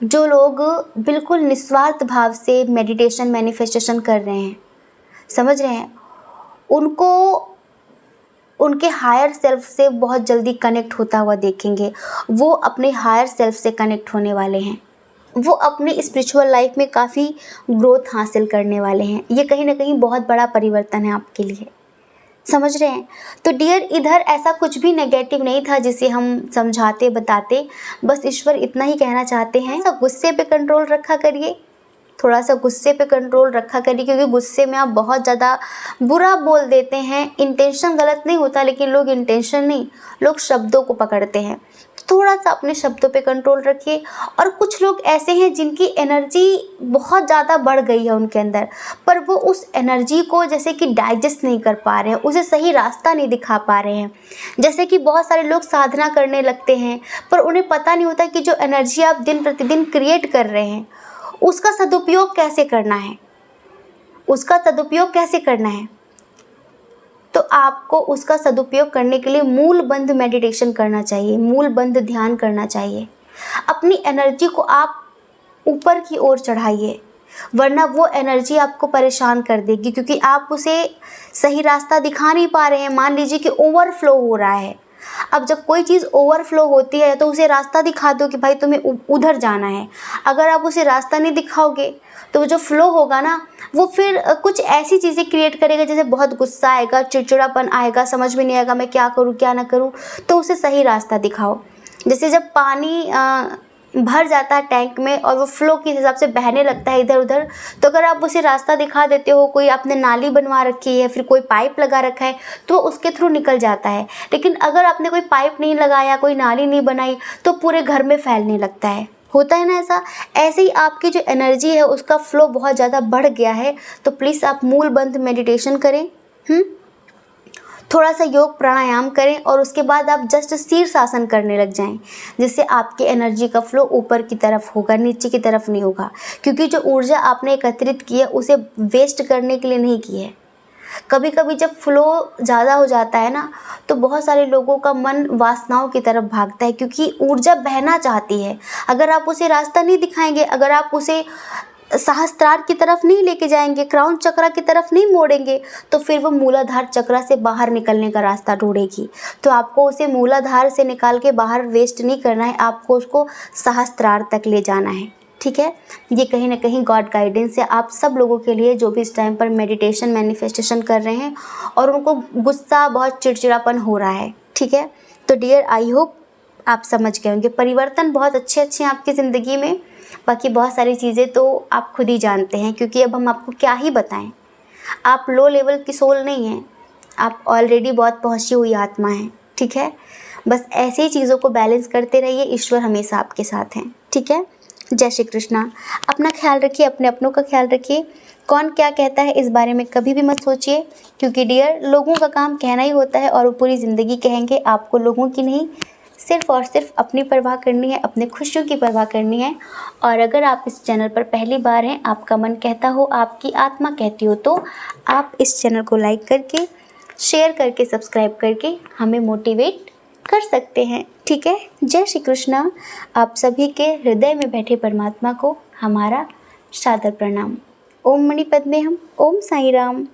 A: जो लोग बिल्कुल निस्वार्थ भाव से मेडिटेशन मैनिफेस्टेशन कर रहे हैं, समझ रहे हैं, उनको उनके हायर सेल्फ से बहुत जल्दी कनेक्ट होता हुआ देखेंगे। वो अपने हायर सेल्फ से कनेक्ट होने वाले हैं, वो अपनी स्पिरिचुअल लाइफ में काफ़ी ग्रोथ हासिल करने वाले हैं। ये कहीं ना कहीं बहुत बड़ा परिवर्तन है आपके लिए, समझ रहे हैं। तो डियर, इधर ऐसा कुछ भी नेगेटिव नहीं था जिसे हम समझाते बताते, बस ईश्वर इतना ही कहना चाहते हैं, सब गुस्से पे कंट्रोल रखा करिए, थोड़ा सा गुस्से पे कंट्रोल रखा करिए, क्योंकि गुस्से में आप बहुत ज़्यादा बुरा बोल देते हैं। इंटेंशन गलत नहीं होता, लेकिन लोग इंटेंशन नहीं, लोग शब्दों को पकड़ते हैं। थोड़ा सा अपने शब्दों पे कंट्रोल रखिए। और कुछ लोग ऐसे हैं जिनकी एनर्जी बहुत ज़्यादा बढ़ गई है उनके अंदर, पर वो उस एनर्जी को जैसे कि डाइजेस्ट नहीं कर पा रहे हैं, उसे सही रास्ता नहीं दिखा पा रहे हैं। जैसे कि बहुत सारे लोग साधना करने लगते हैं, पर उन्हें पता नहीं होता कि जो एनर्जी आप दिन प्रतिदिन क्रिएट कर रहे हैं, उसका सदुपयोग कैसे करना है, उसका सदुपयोग कैसे करना है। तो आपको उसका सदुपयोग करने के लिए मूलबंध मेडिटेशन करना चाहिए, मूलबंध ध्यान करना चाहिए। अपनी एनर्जी को आप ऊपर की ओर चढ़ाइए, वरना वो एनर्जी आपको परेशान कर देगी, क्योंकि आप उसे सही रास्ता दिखा नहीं पा रहे हैं। मान लीजिए कि ओवरफ्लो हो रहा है। अब जब कोई चीज़ ओवरफ्लो होती है तो उसे रास्ता दिखा दो कि भाई तुम्हें उधर जाना है। अगर आप उसे रास्ता नहीं दिखाओगे तो जो फ्लो होगा ना, वो फिर कुछ ऐसी चीज़ें क्रिएट करेगा, जैसे बहुत गुस्सा आएगा, चिड़चिड़ापन आएगा, समझ में नहीं आएगा मैं क्या करूँ क्या ना करूँ। तो उसे सही रास्ता दिखाओ। जैसे जब पानी भर जाता है टैंक में और वो फ्लो के हिसाब से बहने लगता है इधर उधर, तो अगर आप उसे रास्ता दिखा देते हो, कोई आपने नाली बनवा रखी है, फिर कोई पाइप लगा रखा है, तो उसके थ्रू निकल जाता है। लेकिन अगर आपने कोई पाइप नहीं लगाया, कोई नाली नहीं बनाई, तो पूरे घर में फैलने लगता है, होता है ना ऐसा। ऐसे ही आपकी जो एनर्जी है उसका फ्लो बहुत ज़्यादा बढ़ गया है, तो प्लीज़ आप मूलबंध मेडिटेशन करें, थोड़ा सा योग प्राणायाम करें, और उसके बाद आप जस्ट शीर्षासन करने लग जाएं, जिससे आपकी एनर्जी का फ्लो ऊपर की तरफ होगा, नीचे की तरफ नहीं होगा। क्योंकि जो ऊर्जा आपने एकत्रित की है उसे वेस्ट करने के लिए नहीं की है। कभी कभी जब फ्लो ज़्यादा हो जाता है ना, तो बहुत सारे लोगों का मन वासनाओं की तरफ भागता है, क्योंकि ऊर्जा बहना चाहती है। अगर आप उसे रास्ता नहीं दिखाएंगे, अगर आप उसे सहस्त्रार की तरफ नहीं लेके जाएंगे, क्राउन चक्र की तरफ नहीं मोड़ेंगे, तो फिर वो मूलाधार चक्र से बाहर निकलने का रास्ता ढूंढेगी। तो आपको उसे मूलाधार से निकाल के बाहर वेस्ट नहीं करना है, आपको उसको सहस्त्रार तक ले जाना है, ठीक है। ये कहीं ना कहीं गॉड गाइडेंस है आप सब लोगों के लिए, जो भी इस टाइम पर मेडिटेशन मैनिफेस्टेशन कर रहे हैं और उनको गुस्सा, बहुत चिड़चिड़ापन हो रहा है, ठीक है। तो डियर, आई होप आप समझ गए होंगे। परिवर्तन बहुत अच्छे हैं आपकी ज़िंदगी में। बाकी बहुत सारी चीज़ें तो आप खुद ही जानते हैं, क्योंकि अब हम आपको क्या ही बताएं। आप लो लेवल की सोल नहीं हैं, आप ऑलरेडी बहुत पहुंची हुई आत्मा हैं, ठीक है। बस ऐसे ही चीज़ों को बैलेंस करते रहिए, ईश्वर हमेशा आपके साथ हैं, ठीक है। जय श्री कृष्णा। अपना ख्याल रखिए, अपने अपनों का ख्याल रखिए। कौन क्या कहता है इस बारे में कभी भी मत सोचिए, क्योंकि डियर, लोगों का काम कहना ही होता है और वो पूरी ज़िंदगी कहेंगे। आपको लोगों की नहीं, सिर्फ़ और सिर्फ अपनी परवाह करनी है, अपने खुशियों की परवाह करनी है। और अगर आप इस चैनल पर पहली बार हैं, आपका मन कहता हो, आपकी आत्मा कहती हो, तो आप इस चैनल को लाइक करके, शेयर करके, सब्सक्राइब करके हमें मोटिवेट कर सकते हैं, ठीक है। जय श्री कृष्णा। आप सभी के हृदय में बैठे परमात्मा को हमारा सादर प्रणाम। ओम मणि पद्मे हम। ओम साई राम।